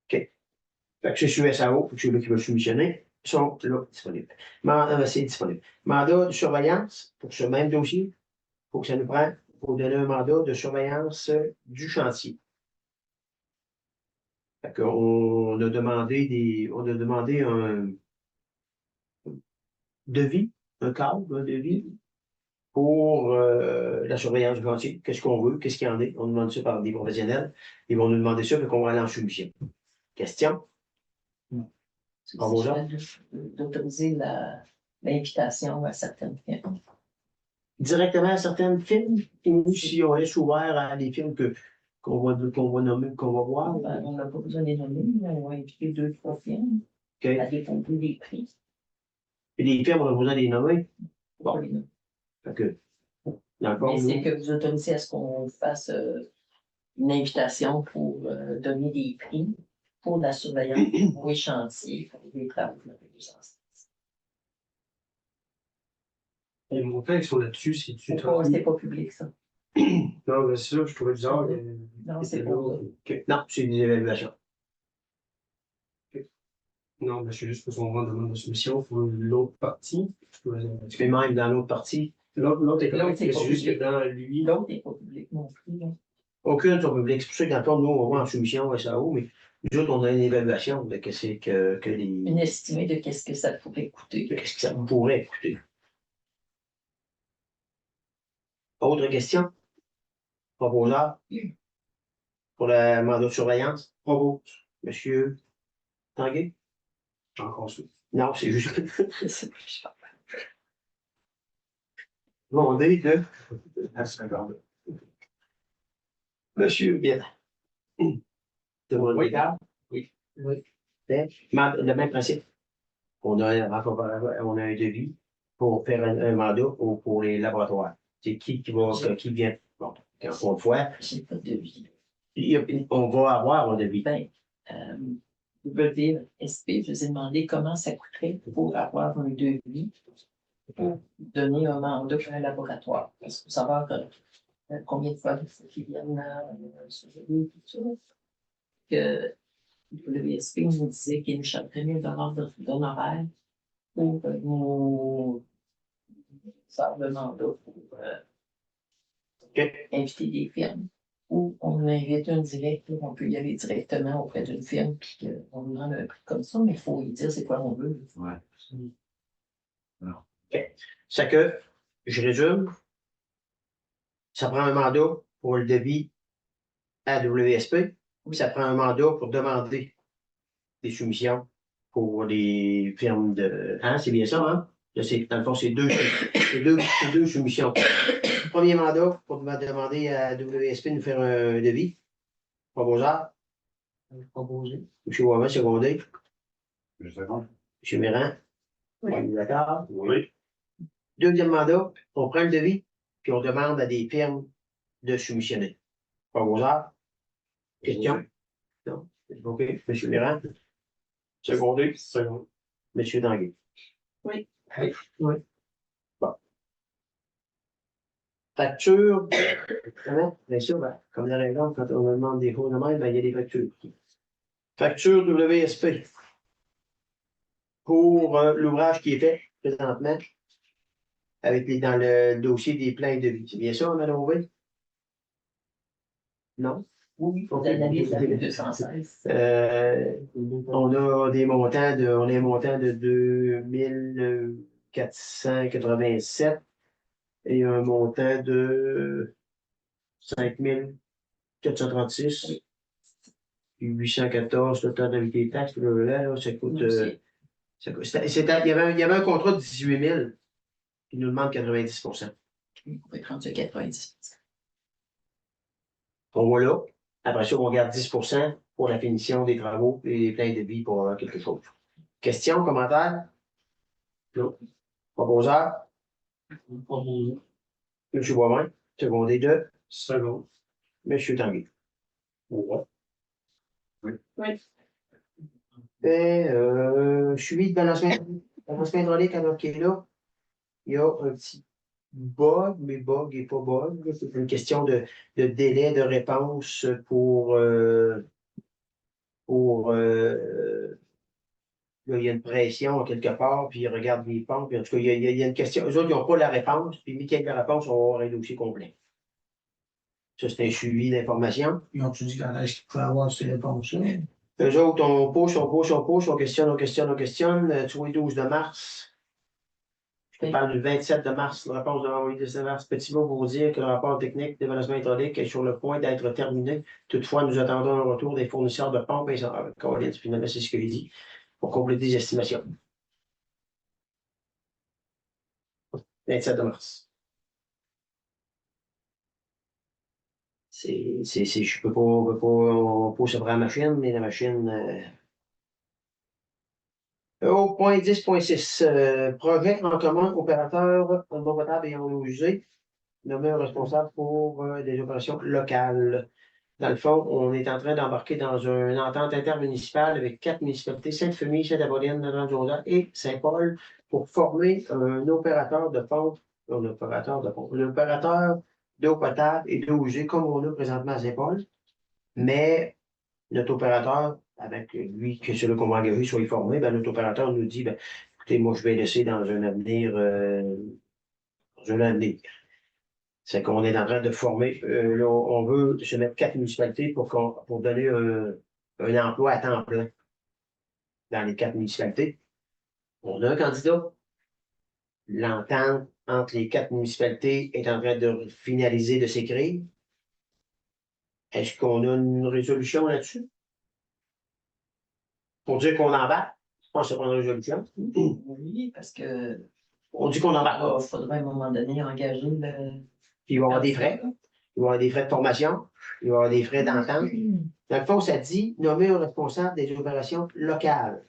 OK. Fait que c'est sur SAO, c'est celui qui va soumissionner. sont là disponibles. C'est disponible. Mandat de surveillance pour ce même dossier. Il faut que ça nous prenne pour donner un mandat de surveillance du chantier. Fait qu'on a demandé un devis, un cadre, un devis pour la surveillance du chantier. Qu'est-ce qu'on veut, qu'est-ce qu'il y en est. On demande ça par des professionnels. Ils vont nous demander ça, puis qu'on va aller en soumission. Question? D'autoriser l'invitation à certaines firmes. Directement à certaines firmes, ou si on laisse ouvert à des firmes qu'on va nommer, qu'on va voir. Ben, on n'a pas besoin de les nommer, mais on va inviter 2-3 firmes à dépendre des prix. Et les firmes, on a besoin de les nommer. Bon. Oui. Fait que, d'accord, Mais c'est que vous autorisez à ce qu'on fasse une invitation pour donner des prix pour la surveillance pour les chantiers, pour les travaux de la résidence. Les montants qui sont là-dessus, c'est du temps. C'est pas public, ça. Non, mais c'est ça, je trouvais bizarre. Non, c'est pas ça. Non, c'est des évaluations. Non, mais c'est juste pour son demande de soumission pour l'autre partie. Mais même dans l'autre partie, L'autre est correct, c'est mais pas c'est juste que public. dans lui. L'autre n'est pas public non plus. Là. aucune sur public. C'est pour ça que dans le fond, nous, on va en soumission au SAO, mais nous autres, on a une évaluation de qu'est-ce que les. Une estimée de qu'est-ce que ça pourrait coûter. Qu'est-ce que ça pourrait coûter. Autre question? Proposeur? Pour le mandat de surveillance? Propose. Monsieur Tanguay? Encore ça. Non, c'est juste. Demandé de. Monsieur bien. Oui. Oui. Oui. Le même principe. On a un devis pour faire un mandat pour les laboratoires. C'est qui vient. Bon, encore une fois, J'ai pas de devis. on va avoir un devis. Ben, WSP, je vous ai demandé comment ça coûterait pour avoir un devis pour donner un mandat pour un laboratoire. Parce qu'il faut savoir combien de fois il faut qu'ils viennent surveiller tout ça. Que WSP nous disait qu'il nous chargerait 1 000 d'honoraires pour nous faire le mandat pour inviter des firmes. Ou on invite un direct, on peut y aller directement auprès d'une firme, puis on nous demande un prix comme ça, mais il faut lui dire c'est quoi on veut. Ouais. C'est que, je résume, ça prend un mandat pour le devis à WSP, puis ça prend un mandat pour demander des soumissions pour les firmes de. Hein, c'est bien ça, hein? Là, dans le fond, c'est deux soumissions. Premier mandat pour demander à WSP de nous faire un devis. Proposeur. Proposé. M. Waman, secondé. Je seconde. M. Méran. Oui. On est d'accord? Oui. Deuxième mandat, on prend le devis, puis on demande à des firmes de soumissionner. Proposeur. Question? Non. OK. M. Méran. Secondé. Second. M. Tanguay. Oui. Oui. Bon. Facture. Bien sûr, comme la règle, quand on me demande des faux de même, il y a des factures. Facture WSP. Pour l'ouvrage qui est fait présentement, dans le dossier des plans de vie. C'est bien ça, Mme Aubin? Non? Oui, pour l'analyse de 216. On a un montant de 2487 et un montant de 5436. Puis 814, total avec les taxes, là, ça coûte. Il y avait un contrat de 18 000 qui nous demande 90 %. On va être rendu à 90 %. On va là. Après ça, on garde 10 % pour la finition des travaux et les plans de vie pour avoir quelque chose. Question, commentaire? Non. Proposeur? Proposé. M. Boivin, secondé de Second. M. Tanguay. Ouais. Oui. Suivi de balancement hydraulique alors qu'il est là. Il y a un petit bug, mais bug et pas bug. C'est une question de délai de réponse pour le là, il y a une pression quelque part, puis ils regardent les pompes, puis en tout cas, il y a une question. Eux autres, ils n'ont pas la réponse, puis mis qu'il y a la réponse, on va avoir un dossier complet. Ça, c'est un suivi d'information. Ils ont-tu dit quand est-ce qu'ils pouvaient avoir ces réponses-là? Eux autres, on pousse, on questionne. Tu vois, le 12 de mars. Je Oui. parle du 27 de mars, la réponse de l'envoyé de sévère petit mot pour vous dire que le rapport technique d'évaluation hydraulique est sur le point d'être terminé. Toutefois, nous attendons un retour des fournisseurs de pompes et Caroline, finalement, c'est ce qu'il dit, pour compléter les estimations. 27 de mars. Je peux pas, on peut se prendre la machine, mais la machine. Au point 10.6, projet en commun opérateur en eau potable et en eau usée, nommé un responsable pour des opérations locales. Dans le fond, on est en train d'embarquer dans une entente intermunicipale avec 4 municipalités, Sainte-Famille, Sainte-Apolline, Notre-Dame-du-Rosaire et Saint-Paul, pour former un opérateur de pompe, un opérateur d'eau potable et d'eau usée, comme on a présentement à Saint-Paul. Mais notre opérateur, avec lui, que celui qu'on va engager soit formé, ben, notre opérateur nous dit, ben, écoutez, moi, je vais laisser dans un avenir, C'est qu'on est en train de former, là, on veut se mettre 4 municipalités pour donner un emploi à temps plein dans les 4 municipalités. On a un candidat. L'entente entre les 4 municipalités est en train de finaliser, de s'écrire. Est-ce qu'on a une résolution là-dessus? Pour dire qu'on embarque? Je pense que c'est pas une résolution. Oui, parce que On dit qu'on embarque. il faudrait à un moment donné engager le. Puis il va y avoir des frais. Il va y avoir des frais de formation. Il va y avoir des frais d'entente. Dans le fond, ça dit nommer un responsable des opérations locales.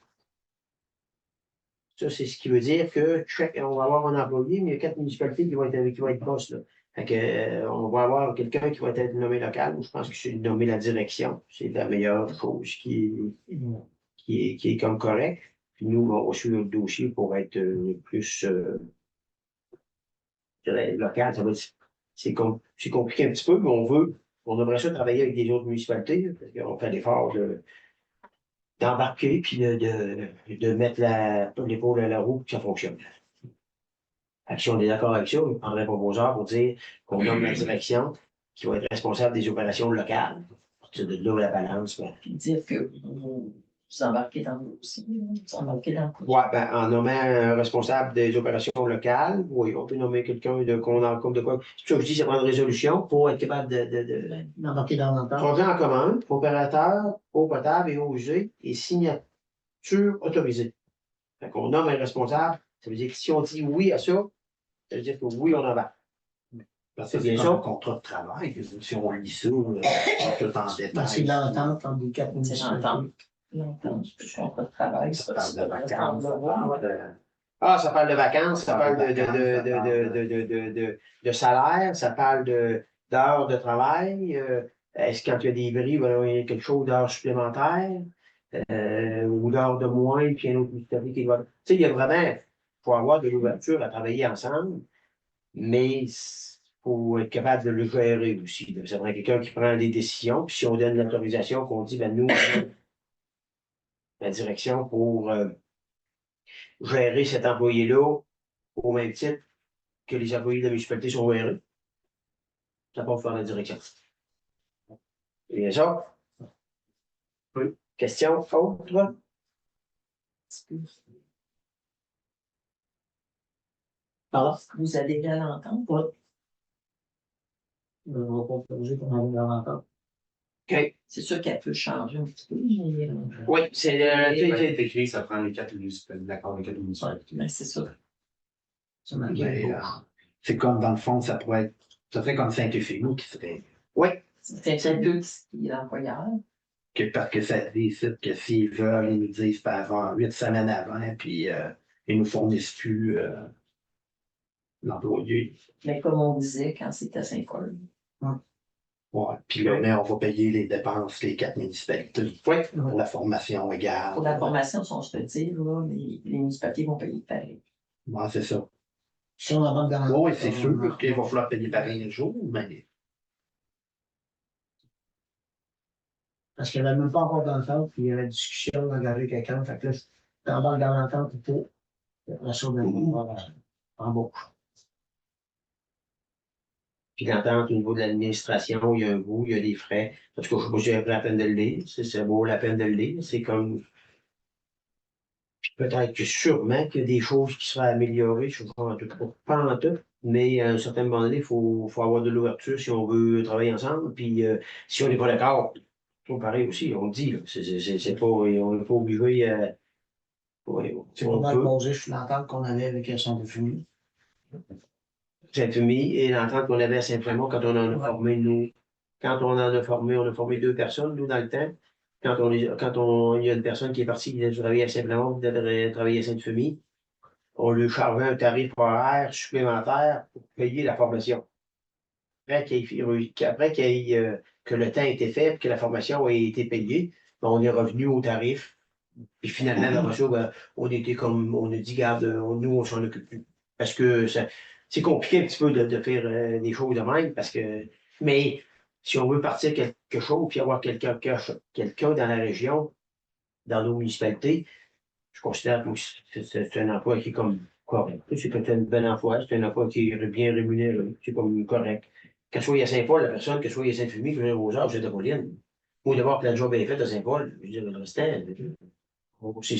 Ça, c'est ce qui veut dire que on va avoir un employé, mais il y a 4 municipalités qui vont être boss, là. Fait que, on va avoir quelqu'un qui va être nommé local. Je pense que c'est nommer la direction. C'est la meilleure chose qui est comme correct. Puis nous, on va suivre le dossier pour être plus local. C'est compliqué un petit peu, mais on aimerait ça travailler avec des autres municipalités, parce qu'on fait l'effort d'embarquer puis de mettre l'épaule à la roue pour que ça fonctionne. Si on est d'accord avec ça, on prendrait un proposeur pour dire qu'on nomme la direction qui va être responsable des opérations locales. C'est de là la balance. Ben. Puis dire que vous embarquez dans le dossier, vous embarquez dans le Oui, ben, en nommant un responsable des opérations locales, oui, on peut nommer quelqu'un qu'on en compte de quoi. C'est pour ça que je dis, ça prend une résolution pour être capable D'embarquer dans l'entente. projet en commun, opérateur, eau potable et eau usée et signature autorisée. Fait qu'on nomme un responsable, ça veut dire que si on dit oui à ça, ça veut dire que oui, on en va. Parce que C'est bien c'est ça. un contrat de travail. Si on lit ça, tout en détail. C'est l'entente entre les 4 municipalités. l'entente, je contrat de travail. Ça parle de vacances, ça parle de... Ah, ça parle de vacances, ça parle de salaire, ça parle d'heures de travail. Est-ce quand il y a des bris, ben, il y a quelque chose d'heures supplémentaires ou d'heures de moins, puis un autre ministère qui va. Tu sais, il y a vraiment, il faut avoir de l'ouverture à travailler ensemble, mais il faut être capable de le gérer aussi. Ça prend quelqu'un qui prend des décisions, puis si on donne l'autorisation, qu'on dit, ben nous, la direction pour gérer cet employé-là au même titre que les employés de la municipalité sont gérés. Ça passe par la direction. C'est bien ça? Oui. Question autre? Alors, vous allez à l'entente? Oui. On va proposer qu'on aille dans l'entente. OK. C'est sûr qu'elle peut changer un petit peu, mais. Oui, c'est C'est écrit, ça prend les 4 municipalités, d'accord, les 4 municipalités. Mais c'est ça. Ça m'a Mais, c'est comme, dans le fond, ça serait comme Saint-Euphémie qui serait... Oui. C'est un peu qui est l'employeur. Parce que ça décide que s'ils veulent, ils nous disent pas avant 8 semaines avant, puis ils nous fournissent plus l'employé. Mais comme on disait quand c'était à Saint-Paul. Ouais. Puis là, mais on va payer les dépenses, les 4 municipalités. Oui. Pour la formation égale. Pour la formation, si on se peut dire, là, les municipalités vont payer pareil. Ouais, c'est ça. Si on embarque dans l'entente. Oui, c'est sûr qu'il va falloir payer pareil un jour, mais... Parce qu'il n'y avait même pas encore d'entente, puis il y avait discussion d'engager quelqu'un. Fait que là, t'embarques dans l'entente pour la sauve en bouche. Puis l'entente au niveau de l'administration, il y a un bout, il y a des frais. En tout cas, je sais pas si j'ai la peine de le lire. C'est beau la peine de le lire. C'est comme. Puis peut-être que sûrement qu'il y a des choses qui seraient améliorées. Je ne sais pas en tout. Mais à un certain moment donné, faut avoir de l'ouverture si on veut travailler ensemble. Puis si on n'est pas d'accord, c'est pareil aussi, on le dit. Là. C'est pas, on n'est pas obligé. Ouais, C'est on vraiment peut. basé sur l'entente qu'on avait avec Saint-Euphémie. Saint-Fumi et l'entente qu'on avait à Saint-Frémont quand on en a formé, nous. Quand on en a formé 2 personnes, nous, dans le temps. Il y a une personne qui est partie, qui a travaillé à Saint-Frémont, qui a travaillé à Sainte-Fumie, on lui chargeait un tarif horaire supplémentaire pour payer la formation. Après que le temps ait été fait, que la formation ait été payée, ben, on est revenu au tarif. Puis finalement, après ça, ben, on était comme, on a dit, garde, nous, on s'en occupe plus. Parce que c'est compliqué un petit peu de faire des choses de même, mais si on veut partir quelque chose, puis avoir quelqu'un dans la région, dans nos municipalités, je considère que c'est un emploi qui est comme correct. C'est peut-être un bel emploi, c'est un emploi qui est bien rémunéré, c'est comme correct. Que ce soit à Saint-Paul, la personne, que ce soit à Saint-Fumie, que ce soit aux Arts, c'est de Pauline. Moi, d'abord que la job est faite à Saint-Paul, je veux dire, le restant, je pense que c'est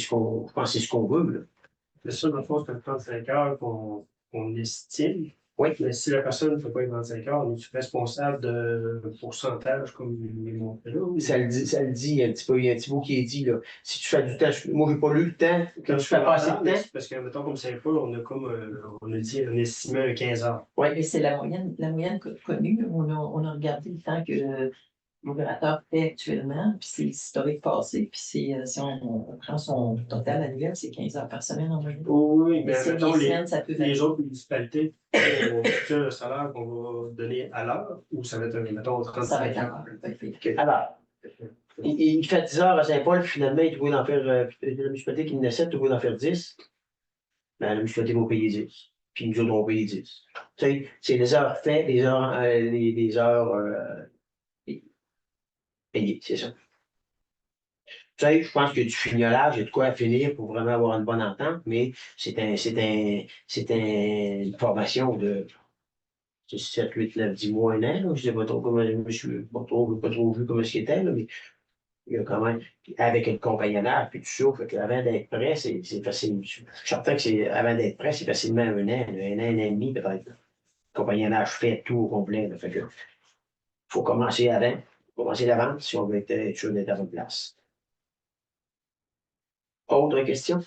ce qu'on veut. Là. C'est ça, dans le fond, c'est le 35 heures qu'on estime. Oui. Mais si la personne ne fait pas les 25 heures, on est responsable de pourcentage comme il est montré là? Ça le dit un petit peu, il y a un petit mot qui est dit, là. Si tu fais du temps, moi, j'ai pas lu le temps, quand tu fais pas assez de temps. Parce que, mettons, comme Saint-Paul, on a on a dit, on estimait un 15 heures. Oui. Et c'est la moyenne connue. On a regardé le temps que l'opérateur fait actuellement, puis c'est l'historique passé, puis si on prend son total annuel, c'est 15 heures par semaine en moyenne. Oui, mais Si c'est mettons, des semaines, ça peut varier. les autres municipalités, on fait le salaire qu'on va donner à l'heure, ou ça va être, mettons, Ça va 35 être heures? Alors, il fait 10 heures à Saint-Paul, puis finalement, il doit en faire, la municipalité qui en a 7, il doit en faire 10. Ben, la municipalité va payer 10. Puis nous autres, on va payer 10. Tu sais, c'est les heures faites, les heures payées, c'est ça. Tu sais, je pense qu'il y a du fignolage, il y a de quoi à finir pour vraiment avoir une bonne entente, mais c'est une formation de 7, 8, 9, 10 mois, un an. Là. Je ne sais pas trop comment, je me suis pas trop vu comment c'était, là, mais il y a quand même, avec le compagnonnage, puis tout ça, fait qu'avant d'être prêt, c'est facile. Je suis certain que avant d'être prêt, c'est facilement un an, un an et demi peut-être. Le compagnonnage fait tout au complet. Là, fait que, faut commencer avant, commencer d'avance si on veut être sûr d'être à bonne place. Autre question?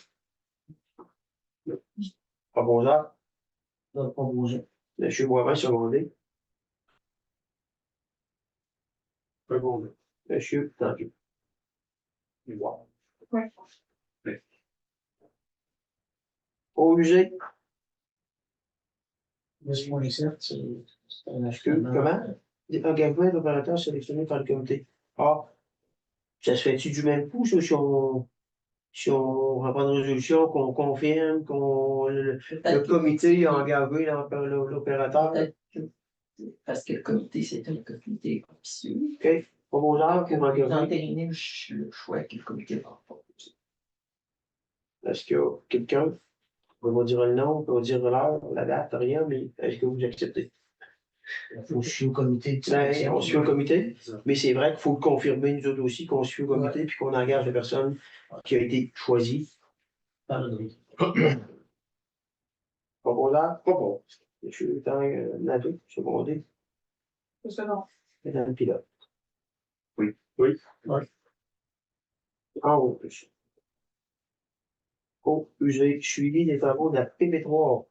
Proposeur? Donc, proposé. Monsieur Boivin, secondé. Secondé. Monsieur Tanguy. Wow. Ouais. Au usé, 10,7, c'est un comment? Engagement d'opérateur sélectionné par le comité. Ah, ça se fait-tu du même coup, ça, si on reprend une résolution, qu'on confirme, le comité a engagé l'opérateur? Peut-être que- Parce que le comité, c'est un comité officieux. OK. Proposeur pour Vous engager. entérinez le choix que le comité va proposer. Est-ce qu'il y a quelqu'un? On va dire le nom, on peut dire l'heure, la date, rien, mais est-ce que vous acceptez? Il faut suivre au comité de Ben, sélection. on suit au comité, mais c'est vrai qu'il faut le confirmer, nous autres aussi, qu'on suit au comité puis qu'on engage la personne qui a été choisie. Par le comité. Proposeur? Propose. Monsieur Nadeau, secondé. C'est bon. Madame Pilote. Oui. Oui. En haut, monsieur. Au usé, suivi des travaux de la PP3.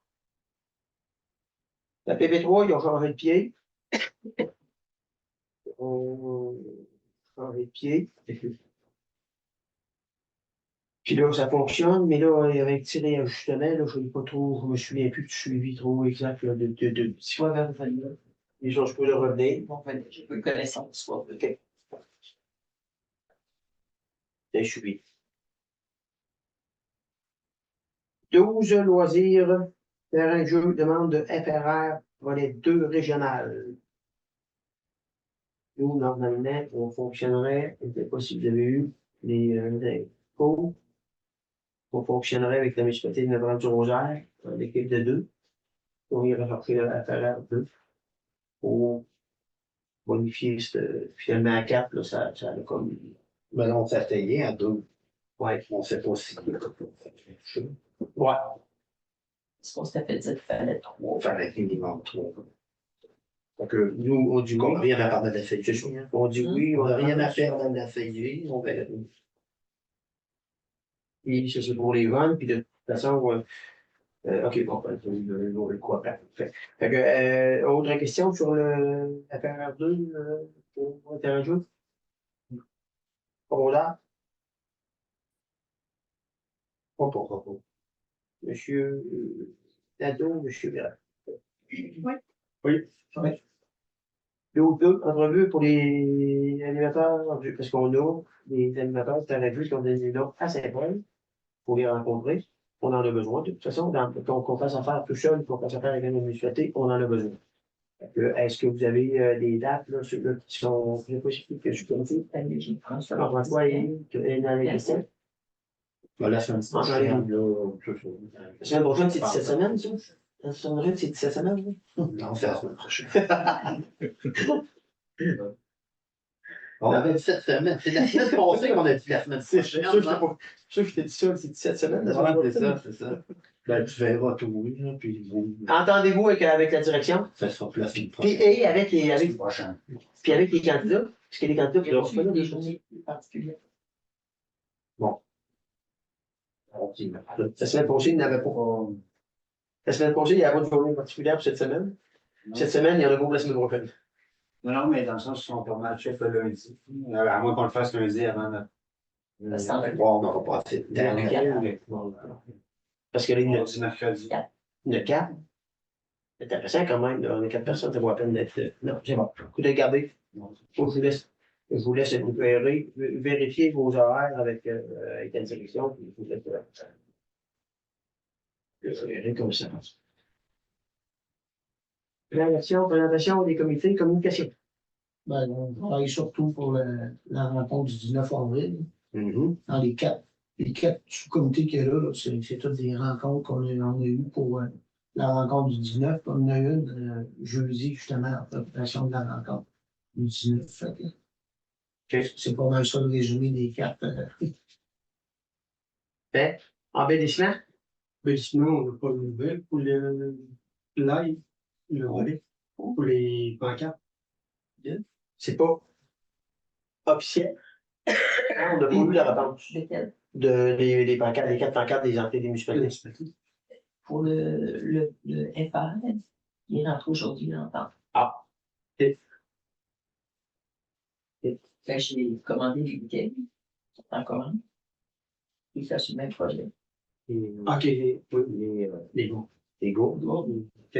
La PP3, ils ont changé de pied. On changé de pied. Puis là, ça fonctionne, mais là, avec tiré ajustement, là, je ne pas trop, je me souviens plus du suivi trop exact là, Tu vas vers venir. les gens, je peux le revenir. Bon, j'ai pas eu connaissance du soir. OK. Bien suivi. 12 loisirs, terrain de jeu, demande de FRR, volet 2 régional. Nous, normalement, on fonctionnerait, je ne sais pas si vous avez eu les infos. On fonctionnerait avec la municipalité de Notre-Dame-du-Rosaire, en équipe de 2. On irait chercher l'affaire 2. Pour bonifier finalement à 4, là, ça a comme. Mais là, on s'est essayé à 2. Ouais. On sait pas si. Ouais. Parce qu'on s'était fait dire qu'il fallait 3. On fait un minimum 3. Donc, nous, on dit qu'on n'a rien à perdre de la FIG. On dit oui, on n'a rien à perdre de la FIG. On va. Puis ça, c'est pour les ventes, puis de toute façon, OK, bon, ben, le quoi fait que, autre question sur l'affaire R2 pour interagir? Pas là? Pas. Monsieur Nadeau, Monsieur Vert. Oui. D'autres entrevues pour les animateurs, parce qu'on a des animateurs interagis qui ont des noms assez bons pour les rencontrer. On en a besoin. De toute façon, qu'on fasse affaire tout seul, qu'on fasse affaire avec une municipalité, on en a besoin. Est-ce que vous avez des dates, là, ceux-là qui sont. Je ne sais pas si que je connais. François et dans les questions. La semaine prochaine, là. La semaine prochaine, c'est 17 semaines, ça? La semaine prochaine, c'est 17 semaines, là? Non, c'est la semaine prochaine. On avait dit cette semaine. C'est la semaine passée qu'on a dit la semaine prochaine. Je sais que je t'ai dit ça, c'est 17 semaines. Ouais, c'est ça. Ben, tu verras tout, là, puis vous. Entendez-vous avec la direction? Ça sera plus la semaine Puis, prochaine. et avec les. Avec, prochaine. puis avec les candidats? Parce que les candidats qui ont pas des journées plus particulières. La semaine prochaine, il n'y en avait pas. La semaine prochaine, il n'y avait pas de journée particulière pour cette semaine. Cette semaine, il y en a pas pour la semaine prochaine. Non, mais dans le sens, ils sont pas mal chefs le lundi. À moins qu'on le fasse lundi avant notre. Bon, on n'aura pas assez de temps. Parce que là, On dit mercredi. il y en a 4. C'est intéressant quand même. Là. On est 4 personnes, ça vaut la peine d'être. Non, c'est bon. Coup de garder. Je vous laisse vérifier vos horaires avec la direction. Puis vous êtes comme ça. Présentation des comités, communication. Ben, on travaille surtout pour la rencontre du 19 avril. Dans les quatre sous-comités qu'il y a là, c'est toutes des rencontres qu'on a eues pour la rencontre du 19. On en a une jeudi, justement, en préparation de la rencontre du 19. Fait que c'est pas mal ça le résumé des 4. Fait, embellissement? Ben, sinon, on n'a pas de nouvelles pour le live, le volet, pour les pancartes. C'est pas officiel. On n'a pas eu la réponse Lesquels? des pancartes, des 4 pancartes des entrées des municipalités. Pour le FR, il est rentré aujourd'hui dans le temps. Ah. OK. Fait que j'ai commandé les bouquets en commande. Il fait sur le même projet. OK. Oui, les go. Les go. OK.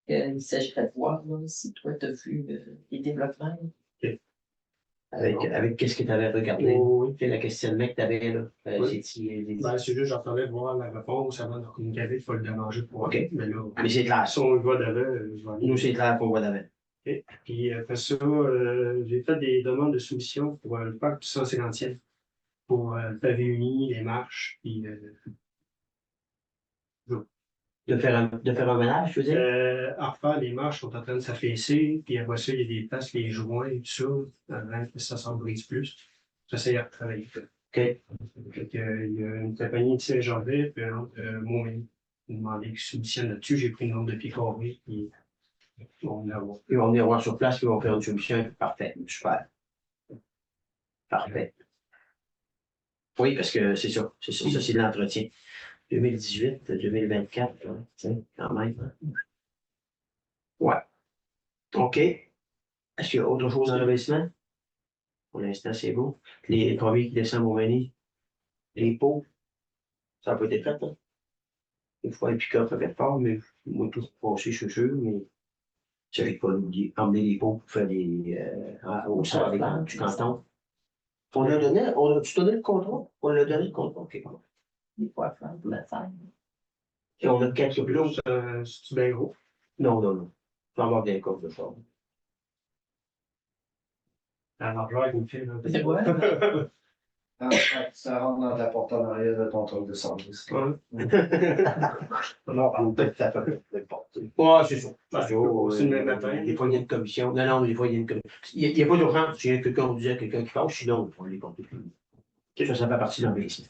Il s'agirait de voir là, si toi, tu as vu les développements. Avec qu'est-ce que tu avais regardé? Oui. C'est la questionnement que tu avais là. Oui. C'est Ben, c'est juste, j'attendais de voir la réponse avant de communiquer, il faut le déranger pour OK. Mais là, Mais c'est clair. si on le voit d'avant, je vais aller. Nous, c'est clair qu'on voit d'avant. OK. Puis après ça, j'ai fait des demandes de soumission pour le parc du 150e, pour le pavé uni, les marches, puis De faire un ménage, je veux dire? à refaire, les marches sont en train de s'affaisser, puis après ça, il y a des places, les joints et tout ça, avant que ça s'en brise plus. J'essaie de retravailler. OK. Fait que, il y a une compagnie de Saint-Gervais, puis un autre, moi, ils m'ont demandé qu'ils soumissionnent là-dessus. J'ai pris le nombre de pieds carrés, puis on va voir. Ils vont venir voir sur place, ils vont faire une solution. Parfait. Super. Parfait. Oui, parce que c'est ça. C'est ça. Ça, c'est de l'entretien. 2018, 2024, hein, quand même. Hein. Ouais. OK. Est-ce qu'il y a autre chose dans l'investissement? Pour l'instant, c'est beau. Les premiers qui descendent au menu, les pots, ça n'a pas été fait. Hein? Une fois, les pick-up fait fort, mais moi, tout passé, je suis sûr, mais j'avais pas emmener les pots pour faire au centre du canton. On l'a donné, tu donné le contrat? On l'a donné le contrat, OK. Des fois, faire pour la salle. Et on a 4 blocs. C'est bien gros. Non. Ça va avoir bien comme de ça. La largeur, il me fait. C'est vrai? Ça rentre dans ta porte en arrière de ton truc de service. Non, peut-être ça peut n'importe. Ouais, c'est ça. Ben, C'est c'est le même matin. Des fois, il y a une commission. Non, mais des fois, il y a une commission. Il n'y a pas d'urgence. S'il y a quelqu'un, on disait quelqu'un qui fâche, sinon, on les compte plus. Ça fait partie de l'envahissement.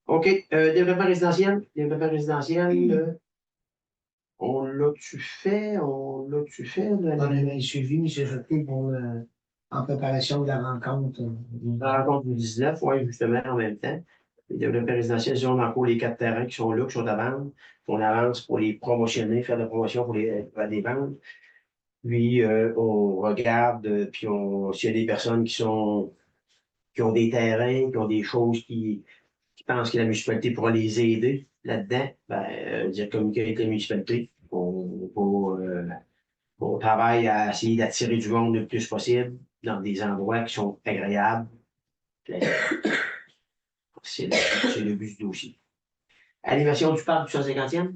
OK. Développement résidentiel. Développement résidentiel. On l'a-tu fait? On l'a-tu fait? On avait suivi, M. Jacquet, pour en préparation de la rencontre. La rencontre du 19, oui, justement, en même temps. Les développeurs résidentiels, on a encore les 4 terrains qui sont là, qui sont à vendre. On avance pour les promotionner, faire de la promotion pour faire des ventes. Puis, on regarde, puis s'il y a des personnes qui ont des terrains, qui ont des choses qui pensent que la municipalité pourra les aider là-dedans, dire communiquer avec la municipalité. On travaille à essayer d'attirer du monde le plus possible dans des endroits qui sont agréables. C'est le but du dossier. Animation du parc du 150e?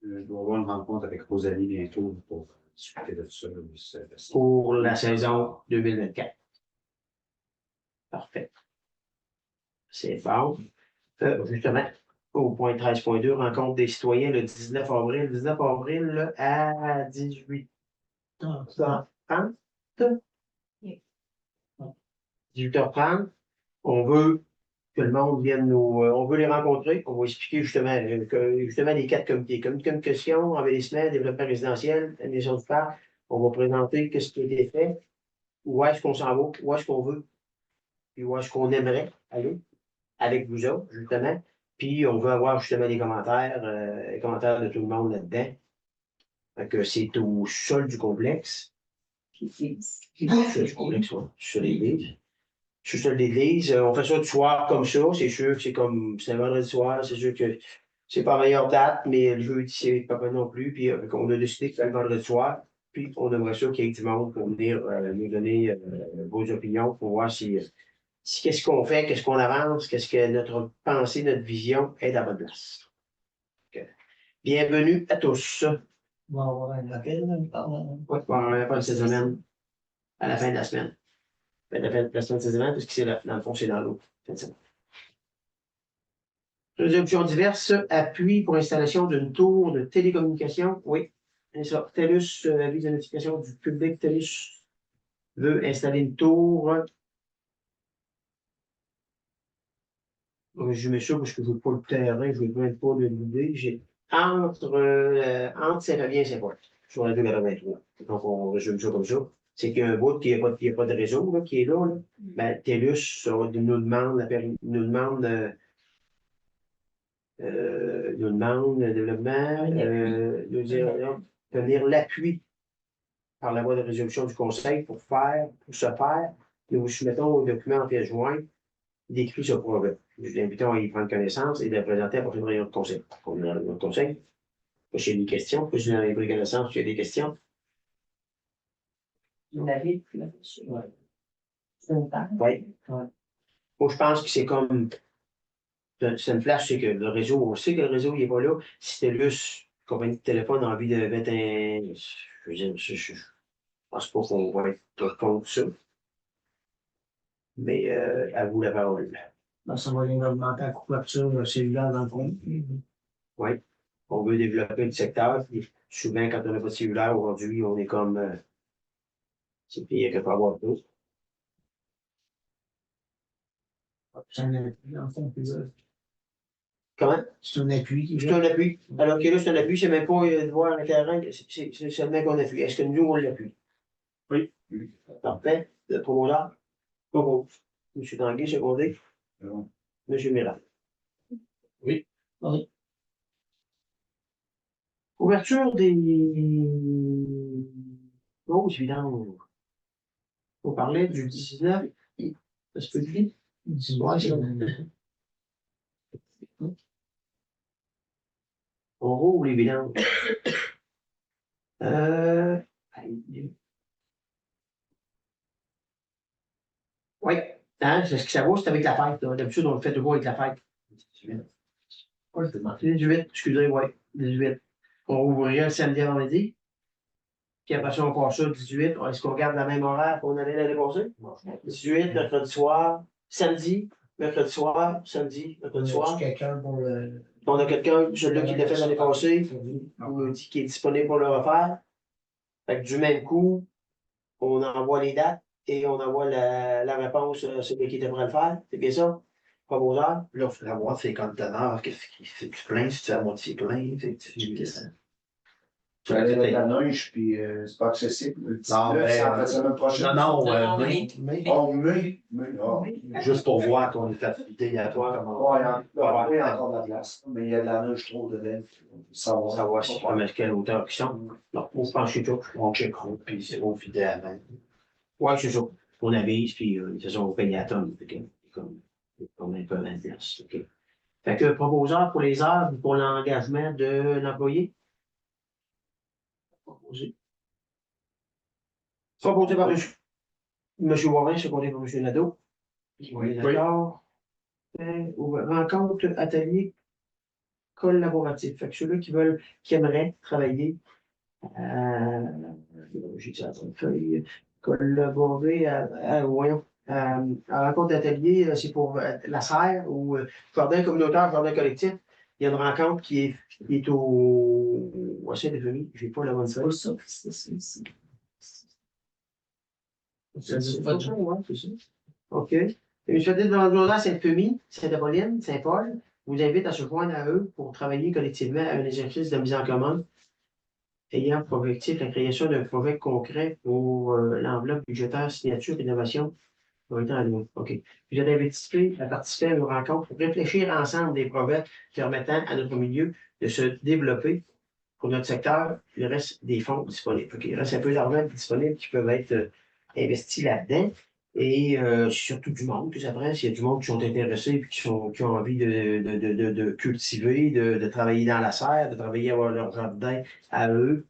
Je dois avoir une rencontre avec Rosalie bientôt pour discuter de ça. Pour la saison 2024. Parfait. C'est bon. Justement, au point 13.2, rencontre des citoyens le 19 avril. 19 avril là, à 18h30. 18h30. On veut que le monde vienne on veut les rencontrer. On va expliquer justement, les 4 comités. Comité de communication, envahissement, développement résidentiel, animation du parc. On va présenter ce qui a été fait, où est-ce qu'on s'en va, où est-ce qu'on veut, puis où est-ce qu'on aimerait aller avec vous autres, justement. Puis on veut avoir justement les commentaires de tout le monde là-dedans. Donc, c'est au sol du complexe. Sol du complexe, ouais. Sur l'église. Sur l'église. On fait ça du soir comme ça. C'est sûr que c'est un vendredi soir. C'est sûr que c'est pas la meilleure date, mais le jeudi, c'est pas non plus. Puis on a décidé de faire le vendredi soir. Puis on aimerait ça qu'il y ait du monde pour venir nous donner vos opinions pour voir si qu'est-ce qu'on fait, qu'est-ce qu'on avance, qu'est-ce que notre pensée, notre vision est à bonne place. Okay. Bienvenue à tous. On va avoir un appel. Oui, on va avoir un appel cette semaine, à la fin de la semaine. La semaine de cette semaine, parce que c'est dans le fond, c'est dans l'autre. Résolutions diverses, appui pour installation d'une tour de télécommunication. Oui, c'est ça. TELUS, avis de notification du public. TELUS veut installer une tour. Je mets ça parce que je ne veux pas le terrain, je ne veux même pas le l'idée. J'ai entre Saint-Fabien et Saint-Paul, sur la 283. Donc, on résume ça comme ça. C'est qu'il y a un bout qui n'a pas de réseau là, qui est là. Ben, TELUS nous demande développement, tenir l'appui par la voie de résolution du Conseil pour se faire. Nous soumettons au document en pièce jointe décrit ce projet. Nous l'invitons à y prendre connaissance et de le présenter à la prochaine réunion de conseil. On a une réunion de conseil. S'il y a des questions, si vous en avez pris connaissance, s'il y a des questions. Vous l'avez plus là-dessus. Oui. C'est une part. Oui. Moi, je pense que c'est comme. C'est une flash, c'est que le réseau, on sait que le réseau n'est pas là. Si TELUS, compagnie de téléphone, a envie de mettre un. Je veux dire, je pense pas qu'on va être contre ça. Mais à vous la parole. Ça va augmenter la couverture cellulaire dans le coin. Oui. On veut développer le secteur. Puis souvent, quand on n'a pas de cellulaire, aujourd'hui, on est comme. C'est pire que pas avoir tout. C'est un appui, en fond, Comment? c'est un appui. C'est un appui. Alors que là, c'est un appui, c'est même pas de voir le terrain, c'est seulement qu'on appuie. Est-ce que nous, on l'appuie? Oui. Parfait. Le promoteur? Pas bon. M. Tanguay, secondé? bon. M. Mirand? Oui. Oui. Ouverture des grosses vidanges. On parlait du 19. Ça se peut le dire? Ouais, c'est bon. On rouvre les vidanges. Oui. Hein, c'est ce que ça vaut, c'est avec la fête. D'habitude, on le fait de avec la fête. 18. Ouais, je peux demander. 18, excusez, oui. 18. On ouvrirait le samedi à vendredi. Puis après ça, on passe ça 18. Est-ce qu'on garde la même horaire qu'on allait l'année passée? 18, mercredi soir, samedi, mercredi soir, samedi, mercredi soir. Quelqu'un pour le. On a quelqu'un, celui qui l'a fait l'année passée, qui est disponible pour le refaire. Fait que du même coup, on envoie les dates et on envoie la réponse à celui qui devrait le faire. C'est bien ça? Proposeur? Là, il faudrait voir ces conteneurs, qu'est-ce qui c'est-tu plein, si tu à moitié plein, c'est-tu. J'allais avec la neige, puis c'est pas accessible. Non, mais- C'est en fait semaine prochaine. Non, Non, mais Oh, mais, juste pour voir ton facilité à toi, comment. Ouais, il y a encore de la glace, mais il y a de la neige trop dedans. Savoir si je peux mettre quelle hauteur qui sont. Non, on se penche sur tout. On checkeront, puis c'est au vidé avant. Ouais, c'est ça. On avise, puis c'est ça, on paye à la tonne. Fait que, comme un peu à la place. OK. Fait que proposeur pour les heures, pour l'engagement de l'employé. Proposé. Proposé par M. Warren, secondé par M. Nadeau. Oui, d'accord. Rencontre atelier collaboratif. Fait que ceux-là qui aimeraient travailler j'ai ça dans une feuille. Collaborer voyons, à rencontre d'atelier, c'est pour la serre ou jardin communautaire, jardin collectif. Il y a une rencontre qui est au CDFMI. Je n'ai pas la bonne feuille. C'est ça. C'est ça. Ouais, c'est ça. OK. Une fête dans le Saint-Femi, Saint-Apolline, Saint-Paul vous invite à se joindre à eux pour travailler collectivement à un exercice de mise en commun ayant pour objectif la création d'un projet concret pour l'enveloppe budgétaire signature innovation. OK. Vous êtes invités à participer à une rencontre pour réfléchir ensemble des projets permettant à notre milieu de se développer pour notre secteur. Il reste des fonds disponibles. OK. Il reste un peu d'argent disponible qui peuvent être investis là-dedans. Et surtout du monde, tout après, s'il y a du monde qui sont intéressés et qui ont envie de cultiver, de travailler dans la serre, de travailler à avoir leur jardin à eux.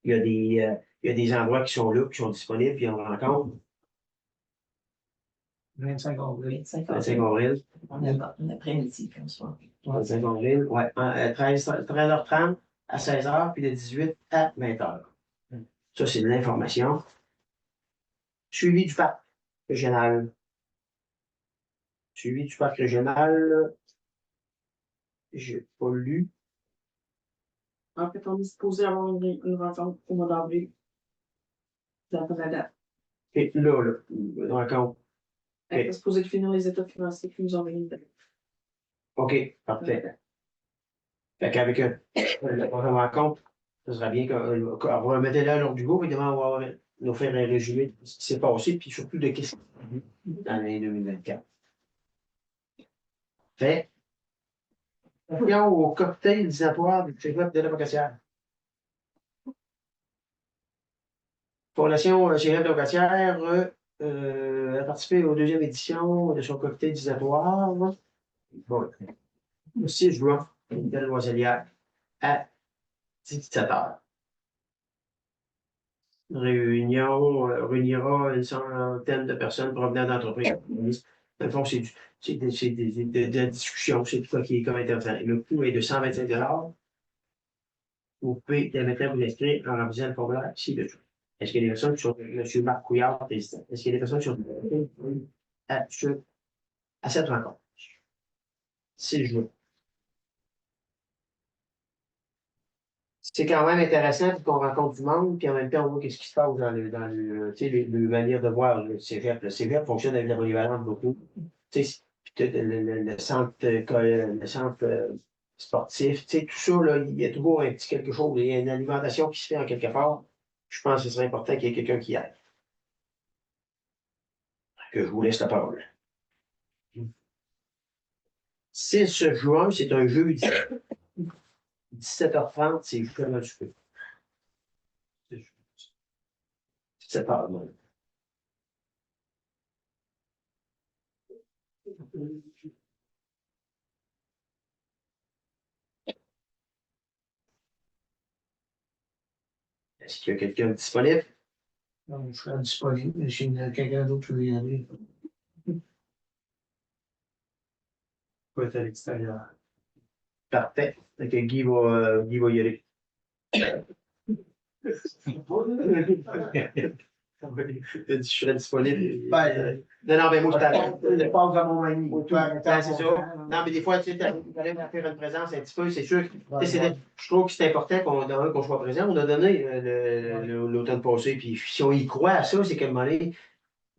Il y a des endroits qui sont là, qui sont disponibles, puis on rencontre 25 avril. 25 avril. On a un après-midi comme ça. 25 avril, ouais. 13h30 à 16h, puis de 18 à 20h. Ça, c'est de l'information. Suivi du parc régional. Suivi du parc régional. J'ai pas lu. En fait, on est supposé avoir une rencontre au mois d'avril. C'est la date. Et là, une rencontre. On est supposé finir les états financiers qui nous ont mis une date. OK, parfait. Fait qu'avec la prochaine rencontre, ce sera bien qu'on remettez là à l'ordre du jour, évidemment, on va nous faire un résumé de ce qui s'est passé, puis surtout de qu'est-ce qui est vu dans l'année 2024. Fait. Revenons au cocktail dînatoire du cégep de la Bocassière. Fondation cégep de la Bocassière a participé aux deuxième édition de son cocktail dînatoire. Bon, le 6 juin, de la Loiselière, à 17h. Réunira une centaine de personnes provenant d'entreprises. Dans le fond, c'est de la discussion, c'est tout ça qui est comme intéressant. Le coût est de 125 $. Vous pouvez maintenant vous inscrire en remplissant le formulaire ci-dessous. Est-ce qu'il y a des personnes qui sont M. Marc Couillard, président? Est-ce qu'il y a des personnes qui sont à cette rencontre? C'est le jour. C'est quand même intéressant qu'on rencontre du monde, puis en même temps, on voit qu'est-ce qui se passe dans les manières de voir le cégep. Le cégep fonctionne avec la polyvalente beaucoup. Le centre sportif, tout ça, là, il y a toujours un petit quelque chose, il y a une alimentation qui se fait en quelque part. Je pense que ce serait important qu'il y ait quelqu'un qui aille. Que je vous laisse la parole. 6 juin, c'est un jeudi. 17h30, c'est justement du feu. 17h, même. Est-ce qu'il y a quelqu'un disponible? Non, je serai disponible, mais s'il y a quelqu'un d'autre qui veut y aller. Faut être à l'extérieur. Parfait. Donc, Guy va y aller. Je serais disponible. Ben, Non, mais moi, je t'attends. Je parle de mon ami. Ben, c'est ça. Non, mais des fois, tu sais, t'arrives à faire une présence un petit peu, c'est sûr. Tu sais, je trouve que c'est important qu'on soit présent. On a donné l'automne passé, puis si on y croit à ça, c'est qu'à un moment donné,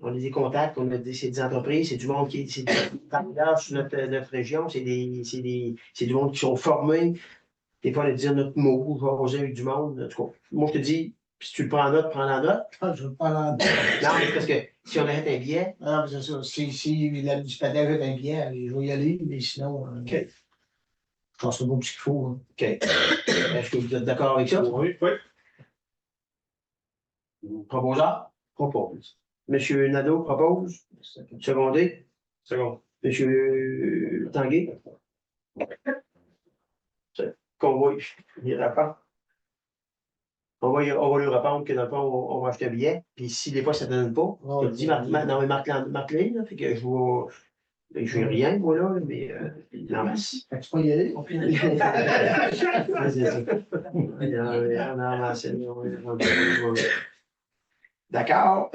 on a des contacts, on a c'est des entreprises, c'est du monde c'est des travailleurs sur notre région, c'est du monde qui sont formés. Des fois, on a dire notre mot, jaser avec du monde. En tout cas, moi, je te dis, si tu le prends en note, prends la note. Je parle en Non, mais parce que si on arrête un billet, non, mais c'est ça. Si la municipalité avait un billet, je vais y aller, mais sinon, OK. je pense que c'est pas ce qu'il faut. Hein. OK. Est-ce que vous êtes d'accord avec ça? Oui, oui. Proposeur? Propose. Monsieur Nadeau propose. Secondé. Second. Monsieur Tanguay. Convoi, il répond. On va lui répondre que dans le fond, on va acheter un billet. Puis si des fois ça ne donne pas, je te dis, non, mais marque-les, là. Fait que je vois. Je n'ai rien, moi, là, mais il en reste. Fait que tu peux y aller? D'accord.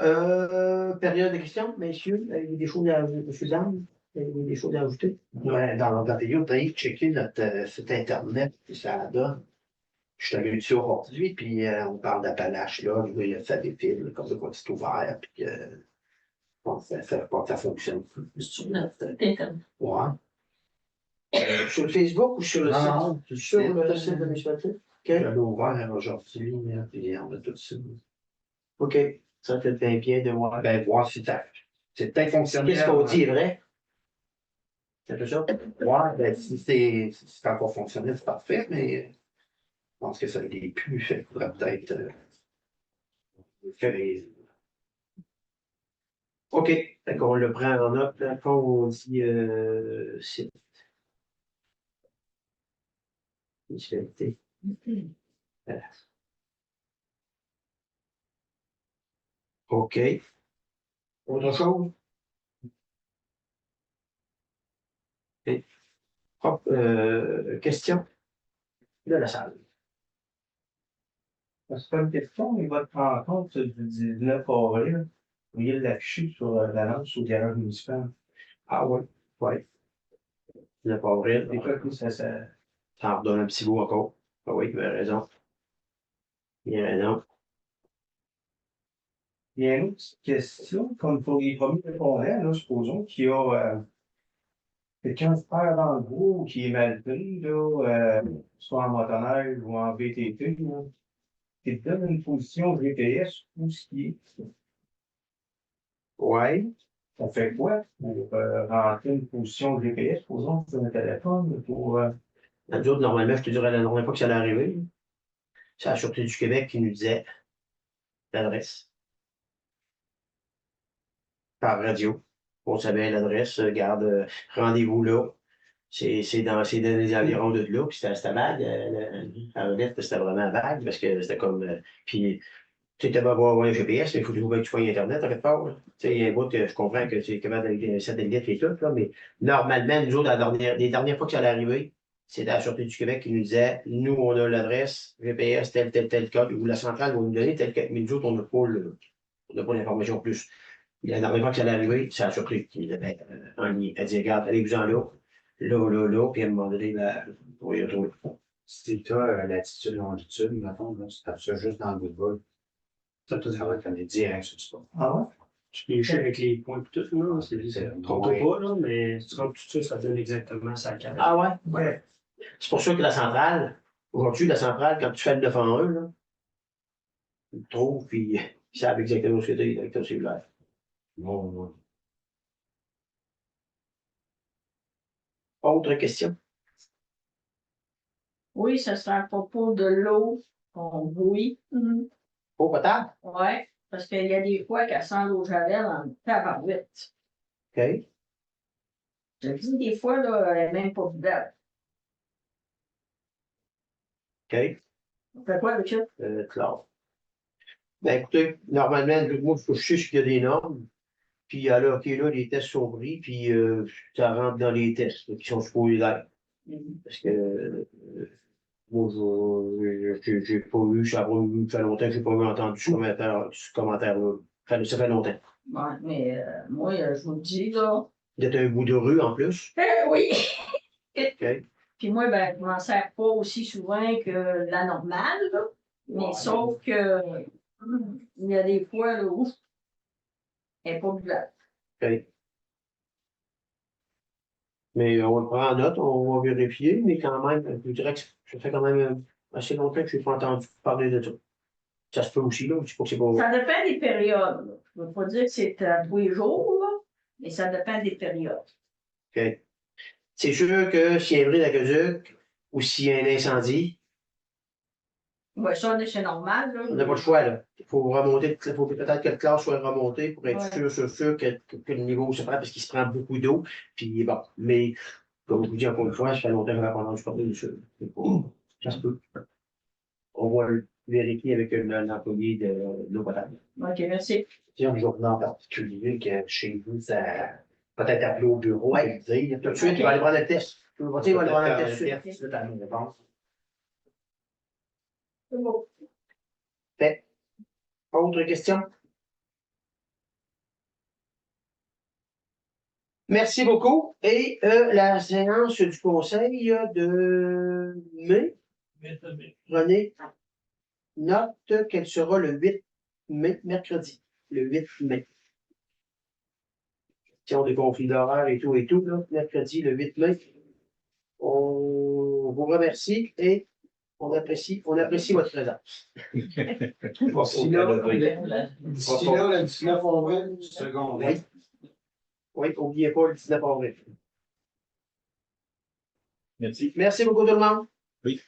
Période de questions, messieurs. Avez-vous des choses à ajouter? Monsieur Dame, avez-vous des choses à ajouter? Ouais, dans la période, tu as checké notre site Internet, puis ça donne. Je suis allé dessus aujourd'hui, puis on parle d'Appalache, là, il y a fait des fils, comme de quoi c'est ouvert, puis bon, ça fonctionne. Sur notre Internet. Ouais. Sur le Facebook ou sur le site? Non, Sur le site de la municipalité? OK. J'avais ouvert aujourd'hui, puis on a tout ça. OK. Ça fait bien bien de voir. Ben, voir si c'est peut-être fonctionnel. Qu'est-ce qu'on dit est vrai? C'est un peu ça? Ouais, ben, si c'est encore fonctionnel, c'est parfait, mais je pense que ça ne l'est plus. Fait qu'il faudrait peut-être faire OK. Fait qu'on le prend en note. Là, quand on dit site. Municipalité. Voilà. OK. Autre chose? OK. Hop, question de la salle. C'est pas une question, mais votre rencontre du 19 avril, vous pourriez l'afficher sur l'annonce au garage municipal. Ah oui, oui. Le pas vrai. Des fois, ça. Ça en redonne un petit bout encore. Ah oui, il a raison. Il a raison. Il y a une autre petite question, comme pour les premiers répondants, là, supposons qu'il y a quelqu'un qui perd dans le gros, qui est mal pris, là, soit en motoneige ou en VTT, là, qui te donne une position GPS où ce qui est. Oui. On fait quoi pour rentrer une position GPS, supposons sur un téléphone, pour. Nous autres, normalement, je te dirais la dernière fois que ça allait arriver, c'est la Sûreté du Québec qui nous disait l'adresse. Par radio. On savait l'adresse, garde, rendez-vous là. C'est dans les environs de là, puis c'était vague. La relève, c'était vraiment vague, parce que c'était comme. Puis, tu sais, vas avoir un GPS, mais il faut toujours que tu fasses Internet, en quelque part. Tu sais, il y a un bout que je comprends que c'est capable avec un satellite et tout, là, mais normalement, nous autres, les dernières fois que ça allait arriver, c'était la Sûreté du Québec qui nous disait, nous, on a l'adresse, GPS, tel code, ou la centrale va nous donner tel code, mais nous autres, on n'a pas l'information plus. La dernière fois que ça allait arriver, c'est la Sûreté qui nous avait en ligne. Elle dit, regarde, allez-vous-en là, puis à un moment donné, on va y retrouver. Si tu as latitude, longitude, mettons, là, tu tapes ça juste dans le bout de bol. Ça va te donner direct sur le spot. Ah ouais? Tu peux écrire avec les points et tout, non? Trompe Ouais. pas, là, mais si tu rentres tout ça, ça donne exactement sa carte. Ah ouais? Ouais. C'est pour ça que la centrale, aujourd'hui, la centrale, quand tu fais le 911, là, tu le trouves, puis ils savent exactement ce que tu es avec ton cellulaire. Bon, Autre question? Oui, ça serait à propos de l'eau qu'on bouille. Eau potable? Ouais, parce qu'il y a des fois qu'elle sent l'eau javel en tabarouette. OK. J'ai vu des fois, là, elle n'est même pas belle. OK. On fait quoi avec ça? Claire. Ben écoutez, normalement, moi, je sais qu'il y a des normes. Puis alors, OK, là, les tests sont pris, puis ça rentre dans les tests là, qui sont supposés d'être. Parce que moi, j'ai pas eu, ça a pas eu, ça fait longtemps que j'ai pas eu entendu ce commentaire-là. Ça fait longtemps. Ouais, mais moi, je vous le dis, là. Vous êtes un bout de rue en plus. Oui! OK. Puis moi, ben, je m'en sers pas aussi souvent que la normale, là. Mais Ouais. sauf que il y a des fois là, où elle n'est pas buvable. OK. Mais on le prend en note, on va vérifier, mais quand même, je dirais que ça fait quand même assez longtemps que je n'ai pas entendu parler de ça. Ça se peut aussi, là. Je sais pas que c'est pas. Ça dépend des périodes, là. Je ne veux pas dire que c'est à tous les jours, là, mais ça dépend des périodes. OK. C'est sûr que s'il y a un bris d'aqueduc ou s'il y a un incendie, Ouais, ça, c'est normal, là. on n'a pas le choix, là. Il faut remonter, il faut peut-être que le classe soit remonté pour être Ouais. sûr que le niveau se prend parce qu'il se prend beaucoup d'eau. Puis bon, mais comme je vous dis encore une fois, ça fait longtemps que je n'ai pas entendu parler de ça. Ça se peut. On va le vérifier avec l'employé de l'eau potable. OK, merci. Il y a un journal en particulier que chez vous, ça peut-être appeler au bureau et dire. Tout de suite, il va aller prendre le test. Il va aller prendre le test. Tout de suite à nos réponses. C'est bon. Fait. Autre question? Merci beaucoup. Et la séance du conseil de mai, René, note qu'elle sera le 8 mai, mercredi. Le 8 mai. Question des conflits d'horaire et tout, là, mercredi, le 8 mai. On vous remercie et on apprécie votre présence. D'ici là, le 19 avril. Oui. Oui, n'oubliez pas le 19 avril. Merci. Merci beaucoup tout le monde. Oui.